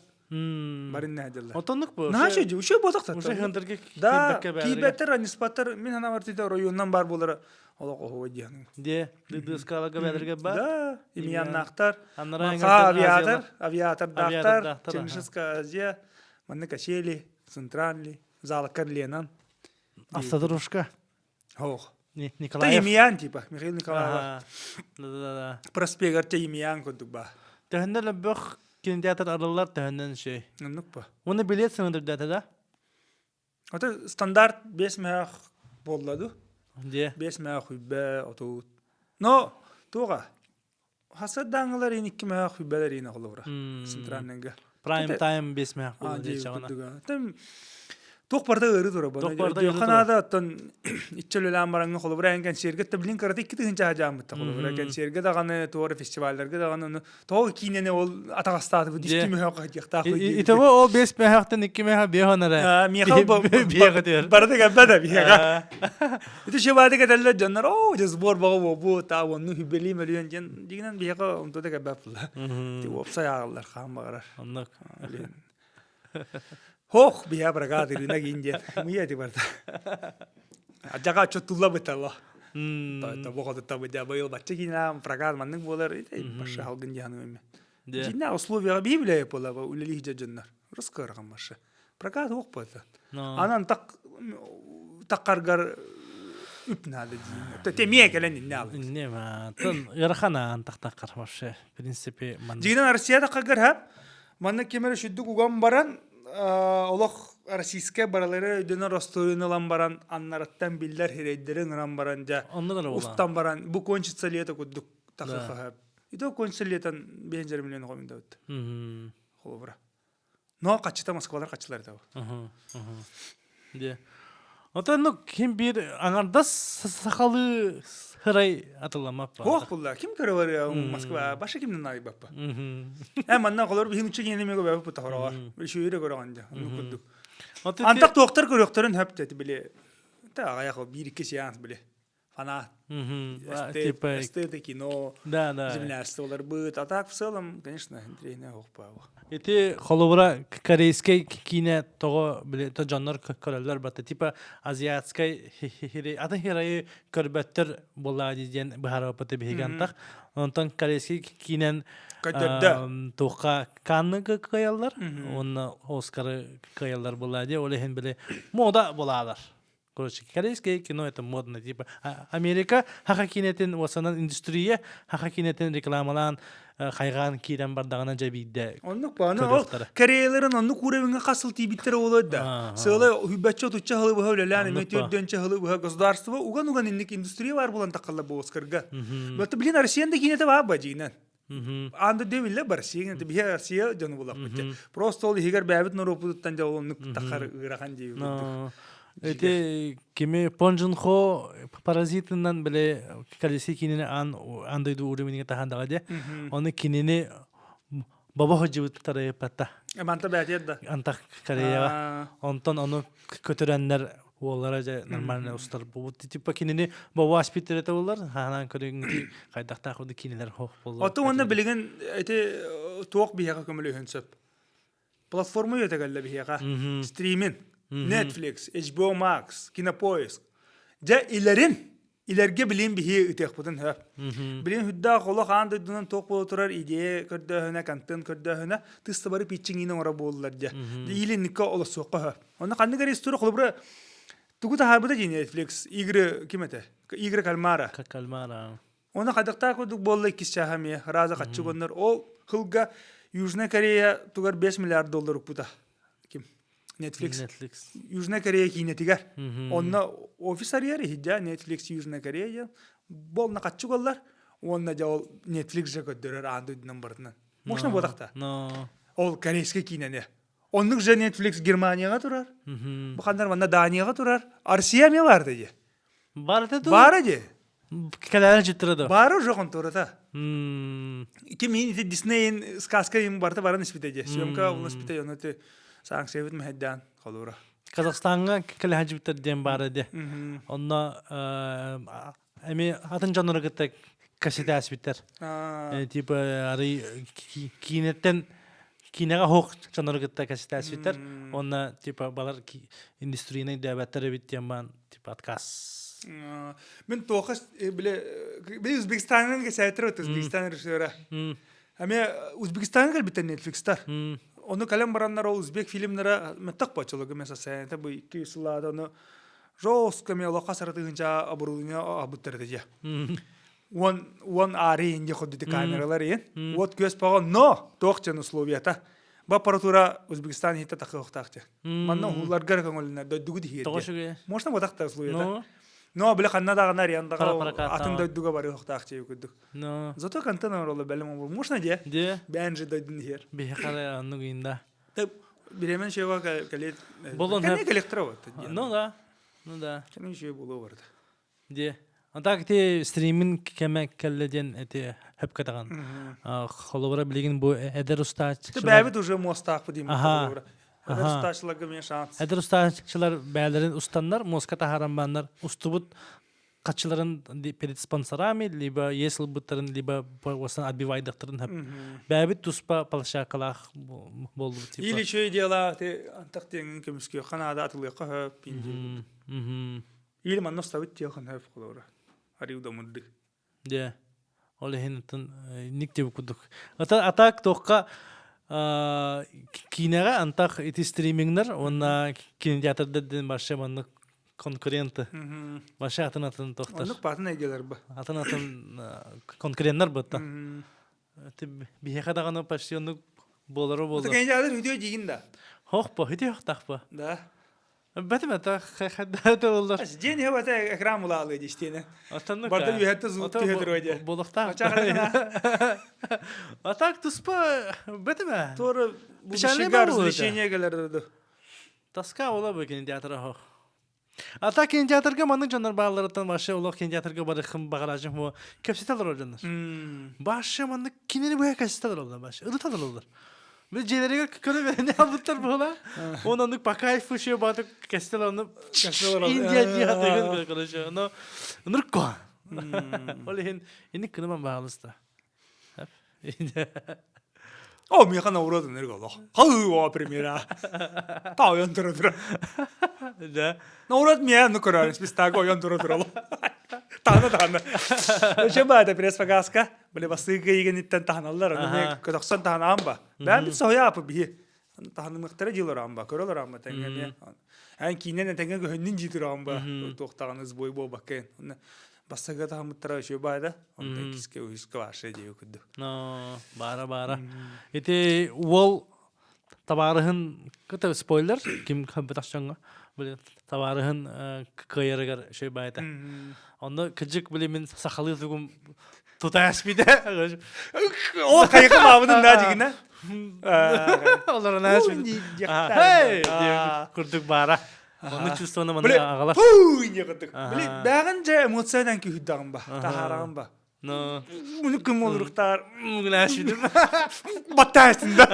Barin ne hacalla. Otonluk bu. Ne şey? Uşu bodak da. Uşu hındarga da ki beter nispatar min hana vartı da royundan bar bolara. Allah o diyan. De dıskalaga belirge ba. Da imiyan naktar. Anlara aviator daktar. Çemşiska Azia. Manne kaşeli, centralli, zalakar lenan. Автодружка. Ho. Николаев. Та imiyan tipa. Mikhail Nikolaev. Да. Prospekar te imiyan konduk ba. Tehndel bök kinteatr arılar tehnden şey. Nunuk ba. Onu bilet sınırdır da. Ota standart 5 meh bolladı. De. 5 meh hübbe oto. No, toga. Hasad danglar in 2 meh hübbeler in olura. Centralnga. Prime time besme haklı diye çağına. Tam Тух барда ыры тура Тух бана. барда ыры Канада аттан иччөлөлөн бараңга холобра энген сергетте билин караты 2 тыгынча хажаамытта холобра энген серге даганы туора фестивальлерге даганы тоо кинене ол атагастады дистиме хакыякта Итого ол 5 мехактан 2 меха бехонара. Михал бехатер. барда габада бига. Иту шебаде кадалла жаннар о жесбор багы бу та вонну хибели мелен жен дигинен бига онто да габапла. Ти опса яалар хамбагар. Оннак. Хох бия брагады ринаг инде. Мияти барда. Ажага чотулла бетала. Та богода та бия байыл бачгина брагад манның болар баша халгын яны. Жинна условия Библия пола улили жаннар. Раскарган баша. Брагад хох бата. Анан таккаргар үпнады дин. Темие келен иннал. Нема. Тон ярхана антактаккар вообще. В принципе, ман. Жигинен Россияда кагар хап. Манны кемер шүддүк уган баран олох российская баралары дөна ростойнылан баран аннараттан биллер херейдерин ыран баран жа. Уфтан баран бу кончится лето куддук такыха хап. Ито кончится летан 5 миллион коминда өттү. Холобра. Но качыта Москвалар качылар да. Де. Отан ну ким бир аңардас сакалы хырай атыламап. Хох булла. Ким көрөр Москва? Баша кимден ай баппа. Манна колор бихин чигин немеге баппа тахарага. Бир шүйрө көргөндө. Куддук. Антак доктор көрөктөрүн хөптөтү биле. Та аяк бир-2 сеанс биле. Фана. Типа эстетика кино. Да. Гимнастика олар быт. А так в целом, конечно, тренер хохпа. Эти холобра корейский кине того биле то жанр көрөлөр бата типа азиатский хири ата хирай көрбөттөр була диген бахарапаты бегантак. Онтон корейский кинен тока канны кыялар, онна Оскар кыялар була ди, олехен биле мода булалар. Короче, корейский кино это модно, типа Америка хакинетин осанан индустрия хакинетин рекламалан хайган кирен бардагына жабийде. Оннук бана Кореяларын оннук уровенге касыл тибиттер болот да. Сыла хүббачча тучча хылы бу хөлөлән метөддөнчө хылы бу государство уган инник индустрия бар булан такалла бу Оскарга. Бата билин Россияда кинете бар бажинан. Анда демиле бар сигенте бия Россия жаны булак битте. Просто ол егер бәбит нуропуттан жа оннук такар ыраган жей. Эти кеме Понжунхо паразитынан биле калеси кинене андайду уровенге тахандага де. Оны кинене баба хоҗыбыт тары патта. Манта бәтедда. Антак Кореяга. Онтон оны көтөрәннәр олара же нормально устар бу типа кинене баба аспитер эте булар. Ханан көрүнгү кайдакта худы кинелер хох булар. Аты онда билген эти тоқ бияга көмөлө хөнсөп. Платформа өтөгөллө бияга. Стриминг. Netflix, HBO Max, Кинопоиск. Жа илерге билин бихи ütек бутун хөп. Билин хүдда коло ханды дунан ток боло турар идея көрдөһөнө, контент көрдөһөнө, тыста бары питчиңинен ора болдулар жа. Илин никка оло сокка хөп. Оны канды гар истори колобра тугута харбыда Netflix игры кимете? Игры кальмара. Кальмара. Оны кадакта кудук болла 2 чахаме, раза качыгоннор. Ол хылга Южная Корея тугар $5 миллиард пута. Netflix. Южная Корея кинетигер. Онна офис арыяры хиджа Netflix Южная Корея. Болна качугаллар. Онна жа Netflix же көддөрөр андыдын бардынан. Мошна бодакта. Ол корейский кинене. Оннук же Netflix Германияга турар. Бу кандар манда Данияга турар. Россия ме барды же. Барды ду. Бары же. Калар житрады. Бары жокон турата. Кимин Диснейн сказка им барта баран испитеже. Съемка у нас питае оноте Санкт-Петербург мәдән калура. Казахстанга калахҗиптер дем бары де. Онна эми атын жанры гыта касета аспиттер. Типа ары кинеттен кинега хок жанры гыта касета аспиттер. Онна типа балар индустрияны дәбәттер биттен бан типа отказ. Мен тохас биле Өзбекстаннан кесәйтер Өзбекстан режиссера. Аме Өзбекстанга биттен Netflix-тар. Onu kalem baranlar o Uzbek filmlere metak paçalığı mesela sen tabi 200 yıllarda onu Roska me Allah kasartınca aburunya abutterdiye. One ari ince koddi kameralar yen. What göz pağa no toqçan условията. Ба аппаратура Өзбекстан хитта тахыктакчы. Манна улар гаргаңолна дөдүгү дие. Можно бодакта условията. Но биле каннадагы янда атын дөдүгө бары тахтакчы күдүк. Зато контент ороло белем можно де. Бенже дөдүн хер. Бехара анугинда. Биремен шева калет. Болон Кане хеп. коллектор вот. Ну да. Кане шева було варда. Де. Антак те стриминг кеме келледен эти хеп катаган. Холовра билген бу эдер устач. Ты бәбит уже мостак по дим. Ага. Ага. Стачларга мен шанс. Эдер устачылар бәлерин устаннар, моска тахарамбаннар, устубут качыларын перед спонсорами, либо если буттарын, либо восан отбивайдыктарын хеп. Бәбит туспа палшакалах болду типа. Или что дела, ты антак теңин кемиске Канада атылыкка хөп инде. Или манно ставит тихан хөп колора. Ариуда мудды. Де. Оле хинтен никтеп кудук. Атак токка кинега антак ити стримингнер, онна кинотеатрда башы манны конкуренты. Башы атын токтар. Онук патын эгелер ба. Атын конкуренттер бутта. Ти бихе даганы почти онук болору болду. Ты кенжадыр видео дигин да. Хохпа, хите хохтакпа. Да. Бәтем ата хадда болдар. Ден я вот экран мулалы диштене. Атанны. Барда юхетте звук түйедер ойде. Болокта. Ачагына. Атак туспа бәтеме. Тора Печальный бушига был развлечение гэлерді. Таска ола бу кинотеатрга хо. Ата кинотеатрга маны жандар баалардан башы олох кинотеатрга барыхым багаражым бу кепсеталар жандар. Башы маны кинени бу кепсеталар олар башы. Ырыталар олар. Biz jeleriga körüp ne yaptılar bola? Onun pa kayfı şey batı kestiler India cihategen arkadaşlar. Onu nurko. Olehin ini kınamam bağlısta. Hep. O mekana uğradı nerede Allah. Hağı o primera. Ta oyun dura. Da. Ne uğradı mı ya ne kararız biz ta oyun dura. Tana. Şeba da biraz fagaska. Böyle basığı yigen itten tahanallar. Ne kadaksan tahanam ba. Ben bir soya yapıp bir. Tahanım muhtara jilar amba. Körler amba tengen ya. Yani kinen tengen gönlün jitir amba. Tohtağınız boy bo bakın. Basığı tahan muhtara şeba da. Onda kiske uyuska var şey diyor kudu. No, bara. Iti wall tabarıhın kıta spoiler kim kabitaşanga. Böyle tabarıhın kıyarıgar şey bayta. Onda küçük bilimin sakalı tugum tutaş bir de. O kayıkım abinin daha jigine. Onlara ne şimdi? Hey, kurduk bara. Onu çüstona bana ağalar. Huu ince kurduk. Böyle bağınca emosiyadan ki hüddağım ba. Taharağım ba. No. Bunu kim oluruktar. Bugün aşıdım. Battaysın da.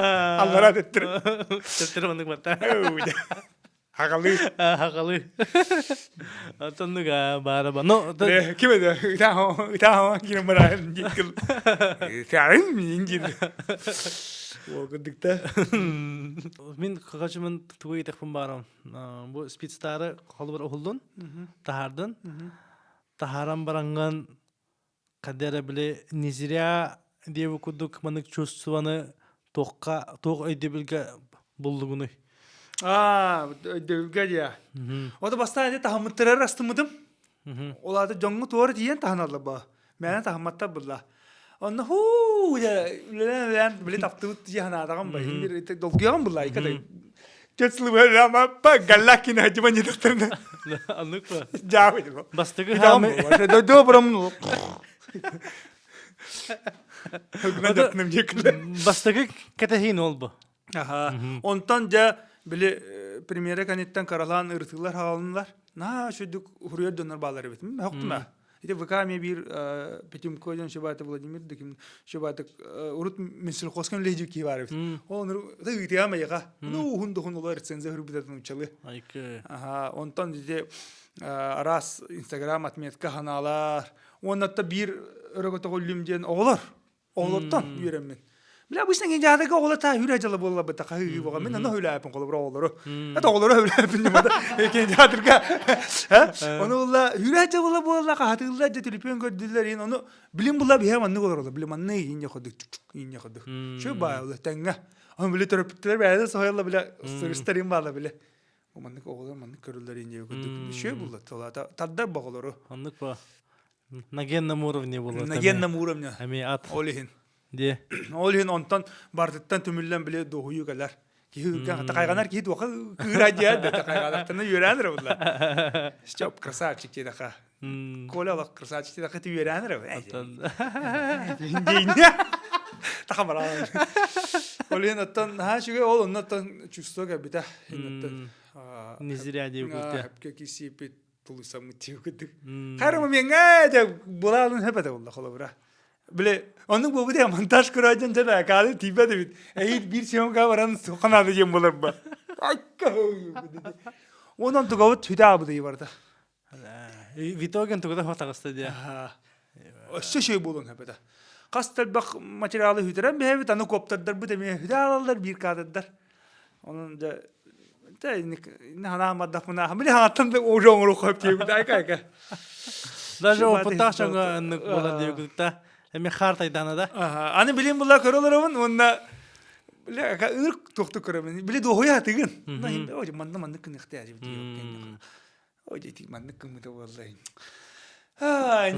Allah'a dettir. Tettir onu batta. Hakalı. Hakalı. Atandı ga bara. No. Kime de? İtaho. Yine marahin yıkıl. Serin incir. O kurdukta. Min kaçımın tuğu tekfim baram. Bu Speedstar'ı kalıbır oğuldun. Tahardın. Taharam barangan kadere bile Nizirya diye bu kuduk manık çöstüvanı toq ödebilge bulduğunu. Dövgel ya. O da basta ede tahammıttırar rastımıdım. Ola da jongu tuğru diyen tahanallı ba. Mene tahammatta bulla. Onda huu ya bile taptığı diye hanadağım ba. Şimdi dolguyan bulla ikada. Çötsülü böyle ama gallakine hacıman yedirtirine. Anlık mı? Cavidi bu. Bastığı Tamam. Dobramın. Bastığı ketehin ol bu. Aha. Ondan ja bile premiere kanetten karalan ırtıklar havalınlar. Na şuduk huriyet döner bağları bitim. Hoktum ha. İşte vakami bir petim koydan şubatı Vladimir dikim şubatı urut misil koskan lehçe ki var bitim. Onur da ütiyama yaga. No hundu hundular senze hürbidatın uçalı. Ayke. Aha. Ondan işte aras Instagram atmetka hanalar. Ondan bir örgüte kollum oğlar. Oğlardan yürümen. Bila bu işten gençlerde oğlar ta hüracılı bolla bata kahı boğa men ne hüla yapın oğlar oğları. Hatta oğları hüla yapın demada gençlerde ha onu oğlar hüracılı bolla kahatırlar da telefon gördüler yani onu bilim bulla bir hemen ne olur bilim anne yince koduk yince koduk. Şu bağlı tenge. Ama bile terapistler böyle soyalla bile sırıstırın bağlı bile. O manlık oğlar manlık körüller yince koduk. Şu bulla tola tadda bağları. Anlık bu. На генном уровне было. На генном уровне. Ами ат. Олихин. Де. Олихин онтан бардыттан төмүллен биле дохую галар. Ки такайганар ки дока кырадия да такайганартаны юрәнер булла. Стоп красавчик ти дака. Коля ла красавчик ти дака ти юрәнер. Диня. Такамара. Олен аттан ха шуге ол оннаттан чувство кабита. Не зря девушка. Хапке кисипит тулусам тиюгдык. Харма менге де булалын хепете болла холобра. Биле, onun bu bir montaj kuracağın cana kalı tipe de bit. Bir şonga varan sokana diyem bolar ba. Ondan tugavat tüda abu diye vardı. Vitogen tuğda hotakasta diye. Össe şey bulun hepede. Kastel bak materyali hüderen bir hevet anı koptardılar bu demeye hüdalarlar bir kadırlar. Onun da ne hana maddak mına hamile hatın da o jonru koyup diye bir dakika. Даже опытта şonga anlık bolar diye gülükta. Emi hartaydan da. Anı bileyim bunlar köroloramın onunla bile ırk toktu köremeni. Bile doğuya atıgın. Nahim o mandı kın ihtiyacı diyor. O ciddi mandı kın mı da vallahi.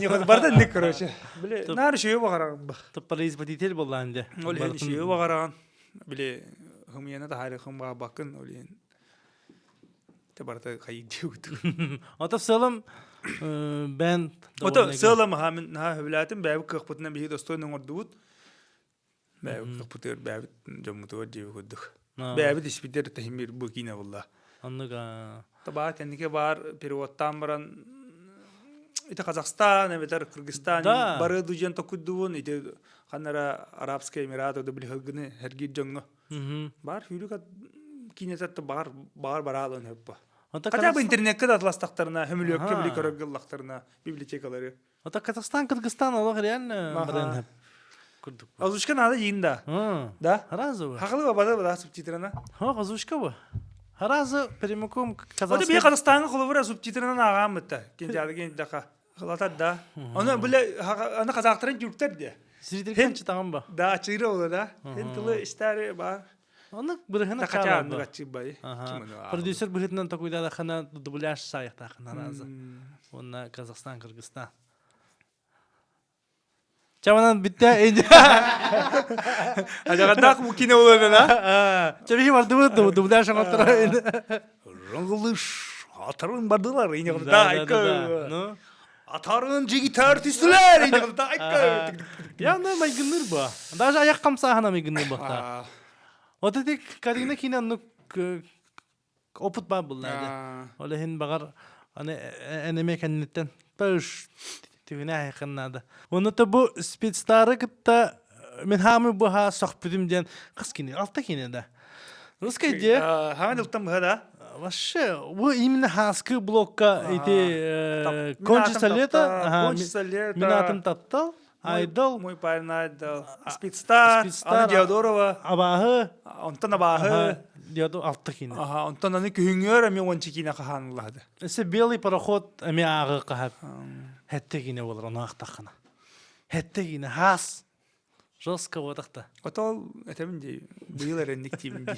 Ne kadar barda ne köröşe. Bile nar şeye bakaran bak. Tıpparız baditel bollandı. Öyle şeye bakaran. Bile hımyana da hayır hım bakın öyle. Te barda kayık diyordu. Ataf salam ben Ota sığlama hamin ha hüvlatin bäbi kıqpıtına bir dostoyun ordubut. Bäbi kıqpıtır bäbi jamutu diye kudduk. Bäbi dispiter tahmir bu kina vallah. Anlıga. Tabar kendike var perivottan baran ite Kazakhstan, evet Kırgızstan, barı dujan tokudduğun ite kanara Arapska Emiratı da bile hırgını hergit jongu. Bar hülüka kinetat bar baralın hep. Hatta bu internette de atlastaklarına, hümülükke bile körgüllaklarına, bibliotekaları. Hatta Kazakistan, Kırgızstan olur yani barın hep. Kurduk. Azuşka nada yiyinda. Da? Harazı var. Haklı babada da subtitrana. Ha, azuşka bu. Harazı primikum O da bir Kazakhstan'a kulubura subtitrana ağam mıtta. Gençadı genç daka. Hılatat da. Onu böyle ana Kazakların Türkler diye. Siridirken çıtağım bu. Da açıgırı olur da. Hentili işleri var. Onu bırhına Kaçağın çağırdı. kaçı bayı. Prodüser bırhından takuyda da kana dublaj sayıqta harazı. Ona Kazakistan, Kırgızstan. Çavanan bitti. Acaba tak bu kine olur da. Çabihi vardı mı dublaj anlattıra. Rangılış. Atarın bardılar. Yine da aykı. Atarın cigit artistler. Yine da aykı. Ya ne maygınır bu. Даже ayak kamsahana maygınır bu. O da tek kadına kine nuk oput babullarda. Öyle hin bagar hani eneme kennetten taş tüne yakınlarda. Onu da bu Spitstar'ı kıtta men hamı bu ha sohbetim diyen kız kine altta kine de. Ruskay diye. Hangi dıltan bu da? Вообще, bu imin haskı blokka iti konçsaleta. Minatım tattal. Idol. Мой парень Idol. Spitstar. Anı Diodorova. Abahı. Ondan abahı. Diyordu altta kine. Aha, ondan anı kühüngör ama on çikine kahanladı. Ese belli paraxot emi ağı qahab. Hette kine olur onu aqtaqına. Hette kine has. Joska vodaqta. Otol etemin de bu yıl erendik diyeyim diye.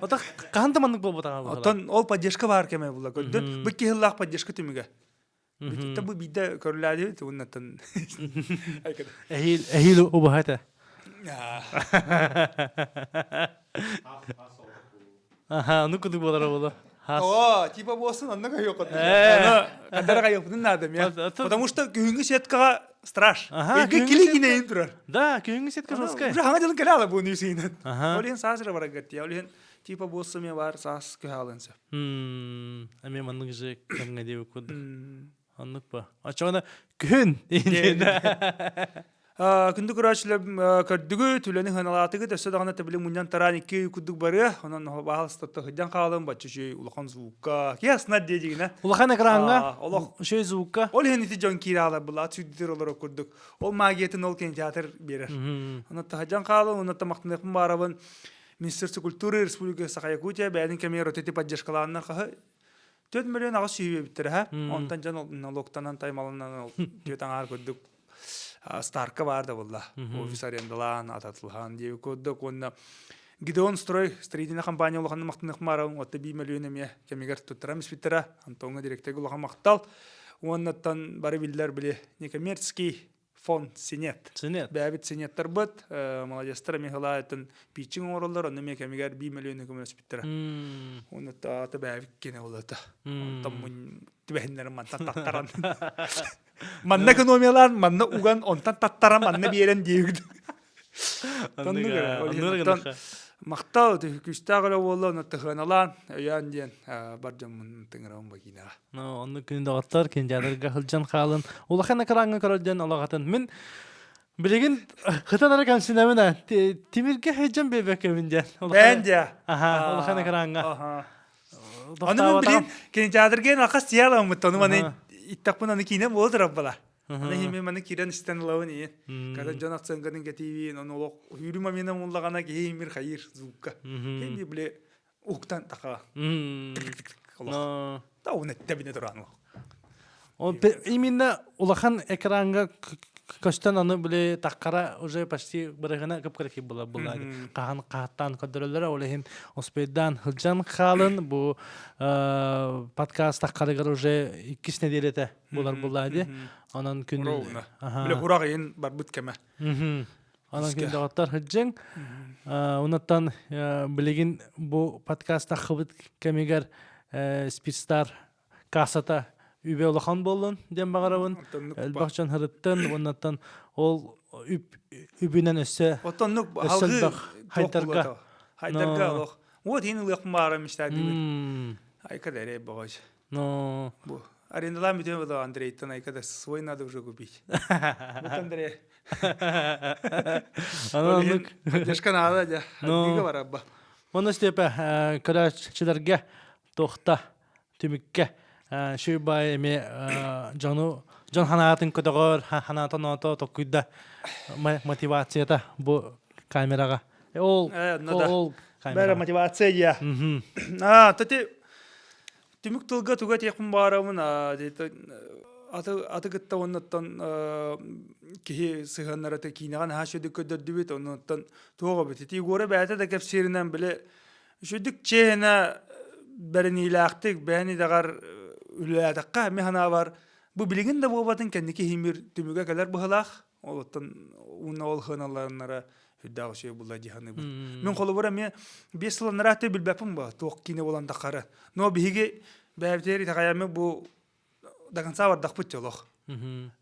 Ota qahanda mandık bol botağa bu. Oton ol поддержка var keme bulla gördün. Bu ki hıllah поддержка tümüge. Tabi bir de körlerdi de ondan. Ehil o bu hata. Aha, onu kudu bolara bolu. О, типа болсын, анда кайок отты. Ана, кадара кайок бүтүн адам, я. Потому что күнгү сеткага страш. Эге килигине ин турар. Да, күнгү сетка жоска. Уже хаңа жылын келе ала бу нюсинен. Олен сазыра барагат, я олен типа болсын мен бар сас көхалынса. Ами маннык же кемге деп куд. Аннык ба. Ачана күн. Күндү көрөчлөп көрдүгү түлөнү ханалатыгы төсө дагана табылы мундан таран 2 күдүк бары. Анан баалстатты хыдан калым бачы улахан звукка. Ясна дедигине. Улахан экранга. Шөй звукка. Ол хени ти жон кирала була сүддер олор көрдүк. Ол магиятын ол кен театр берер. Анан хыдан калым, анан тамактын барабын Министерство культуры Республика Саха-Якутия бәдин камера тети поддержкаларына кахы 4 миллион агыс сүйбе биттер ха. Онтан жан налогтанан таймалынан төтан ар көрдүк. Старка vardı valla. Ofis arенdalan, atatılhan diye kodda konna. Gideon Stroy, stridine kampanya olakan maktınık maram, otta 1 milyon emiye kemiger tutturam ispitara, Antonga direktegi olakan maktal. Ondan bari biller bile некоммерческий фонд Синет. Синет. Бәбит Синеттер бит, молодежьтер мехалайтын питчинг ороллар, онда ме кемигер 1 миллион көмөр испитара. Онда ата бәбит кене олата. Онда mun tibehинлер man tattaran. Manna ekonomiyalar, manna ugan ondan tattaran manna bir yeren diyegdi. мактау күстагыла болла наттаханалан ян ден баржамын тыңрам багина. Ну, онны күндө оттор кенжадырга хылжан халын. Улахана караңга көрөлдөн олагатын. Мен билеген хытанара камсинамына тимирге хеджан бебекеминден. Бенде. Аха, улахана караңга. Аха. Аны билин кенжадырген акас тияламы тону маны иттакпын аны кинем болдырап бала. Аны хеме маны кирен истен лавын. Когда Джонат Сангадын гативин, он олог юрима мена муллагана геймир хайыр звукка. Хеме биле уктан така. Но Та уны тебине туран. именно улахан экранга көстөн аны биле таккара уже почти бирегена кепкерки була. Кахан каттан көдөрөлөр олехин оспедан хылжан халын бу подкаст таккарыгар уже 2 неделете буларды. Анан күн Биле хурагын бар бут кеме. Анан күн дагаттар хылжан. Унаттан билеген бу подкастта хыбыт кемегер спецстар касата үбе олахан болдун дем багарабын. Элбакчан хырыттын, оннаттан ол үбүнөн өссө. Отоннук халгы хайдарга. Хайдарга олох. Вот ин улык бара миштади. Айкадере багаж. Но Бу арендала митем да Андрей тан айкада свой надо уже купить. Вот Андрей. анан Дешка надо да. Дига барабба. оны степе көрөчүлөргө тохта түмүккө шүйбай эме жон ханатын көдөгөр ханатын ото токуйда мотивацията бу камерага ол Бәре мотивация я. Тати түмүк тылга туга текин барамын аты гытта оннаттан кихи сыганнарата кинаган хашыды көдөрдүбүт оннаттан тога бит ти горе бәте да кепсиринен биле шүдүк чена бернилактык бәни дагар үләдәккә механа бар бу билеген дә булбатын кендики химир түмүгә калар бухалах олоттан уна ол ханаларнара хүддәг шей була җиһаны бу мен колы бара мен 5 ел нараты билбәпем ба ток кине булан дакары но биге бәбтери тагаяме бу даган савар дакпыт жолох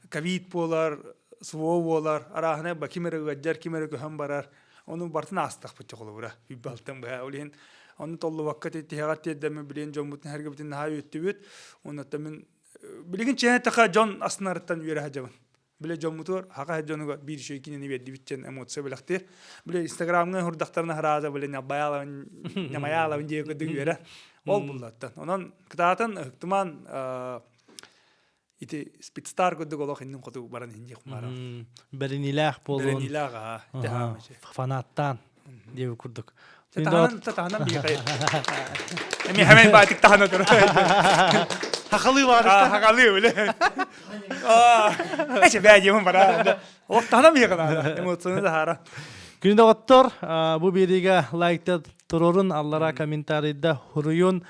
ковид болар суво болар арахне ба кимере гаджар кимере көһәм барар onun bartına astak pıçı kolu bura. Bir baltan bu öleyin. Onu tollu vakit ettiğat edeme bilen jomutun her gibi daha öttübüt. Onu tamen bilgin çene taka jon asnartan yere hajaban. Bile jomutur haka jonu bir şey kini verdi bitçen emotse belaktir. Bile Instagram'ın hurdaktarına haraza bile ne bayala ne mayala önce kötü yere. Ol bullattan. Onun kıtaatan ihtiman iti spitstar gödü golok inin kodu baran hinji kumara. Berinilah bolun. Berinilah ha. Fanattan diye kurduk. Tahanan bir kayıt. Emi hemen batık tahana dur. Hakalı var. Hakalı öyle. Eşe bəyeceğim bara. O tahanan bir kadar. Emosyonu da hara. Günde ottor bu biriga like'da tururun allara komentarida huruyun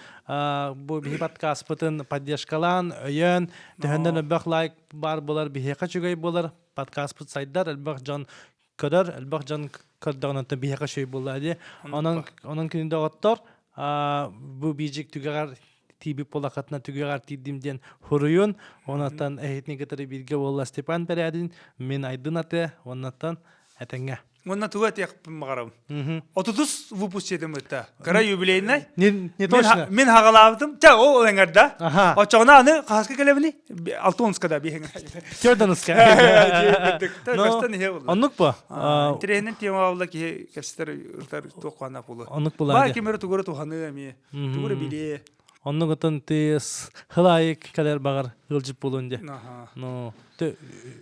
bu bir podcast pıtın padyashkalan öyen tehenden elbaq like bar bolar biheqa çugay bolar podcast pıt saydar elbaq jan kadar elbaq jan kadağına da biheqa şey boladi onun günde ottor bu bijik tügar TV polakatna tügar tidimden huruyun onatan ehitni getiri bilge bolla Stepan Peradin men aydınate onatan etenge Ondan tuvat yakıp mağaram. 30 vupus yedim hatta. Kara юбилейный. Не точно. Мен хагалавдым. Та о оңарда. Очоғна аны қасқа келебini 6-10-скада бейген. Көрдіңізге. Онық ба? Интернет тема авла ки кепстер үртар тоққана пулы. Онық бұлады. Бар кемері тугыры туғаны әме. Тугыры биле. Онық ұтын тез хылайық кәдер бағар ғылжып болуынде.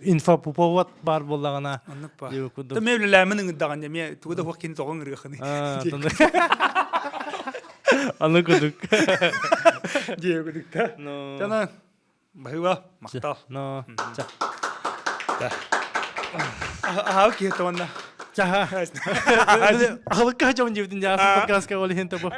Инфа повод бар болағана. Онық ба. Та мевліләмінің ұддаған әме туғыда уақын тоғын ұрғаны. Онық ұдық. Дие ұдық та. Жана бағыва мақтал. Ағы кеті онда. Ағылық қачауын жевдің жасы подкастқа олы хенті бұл.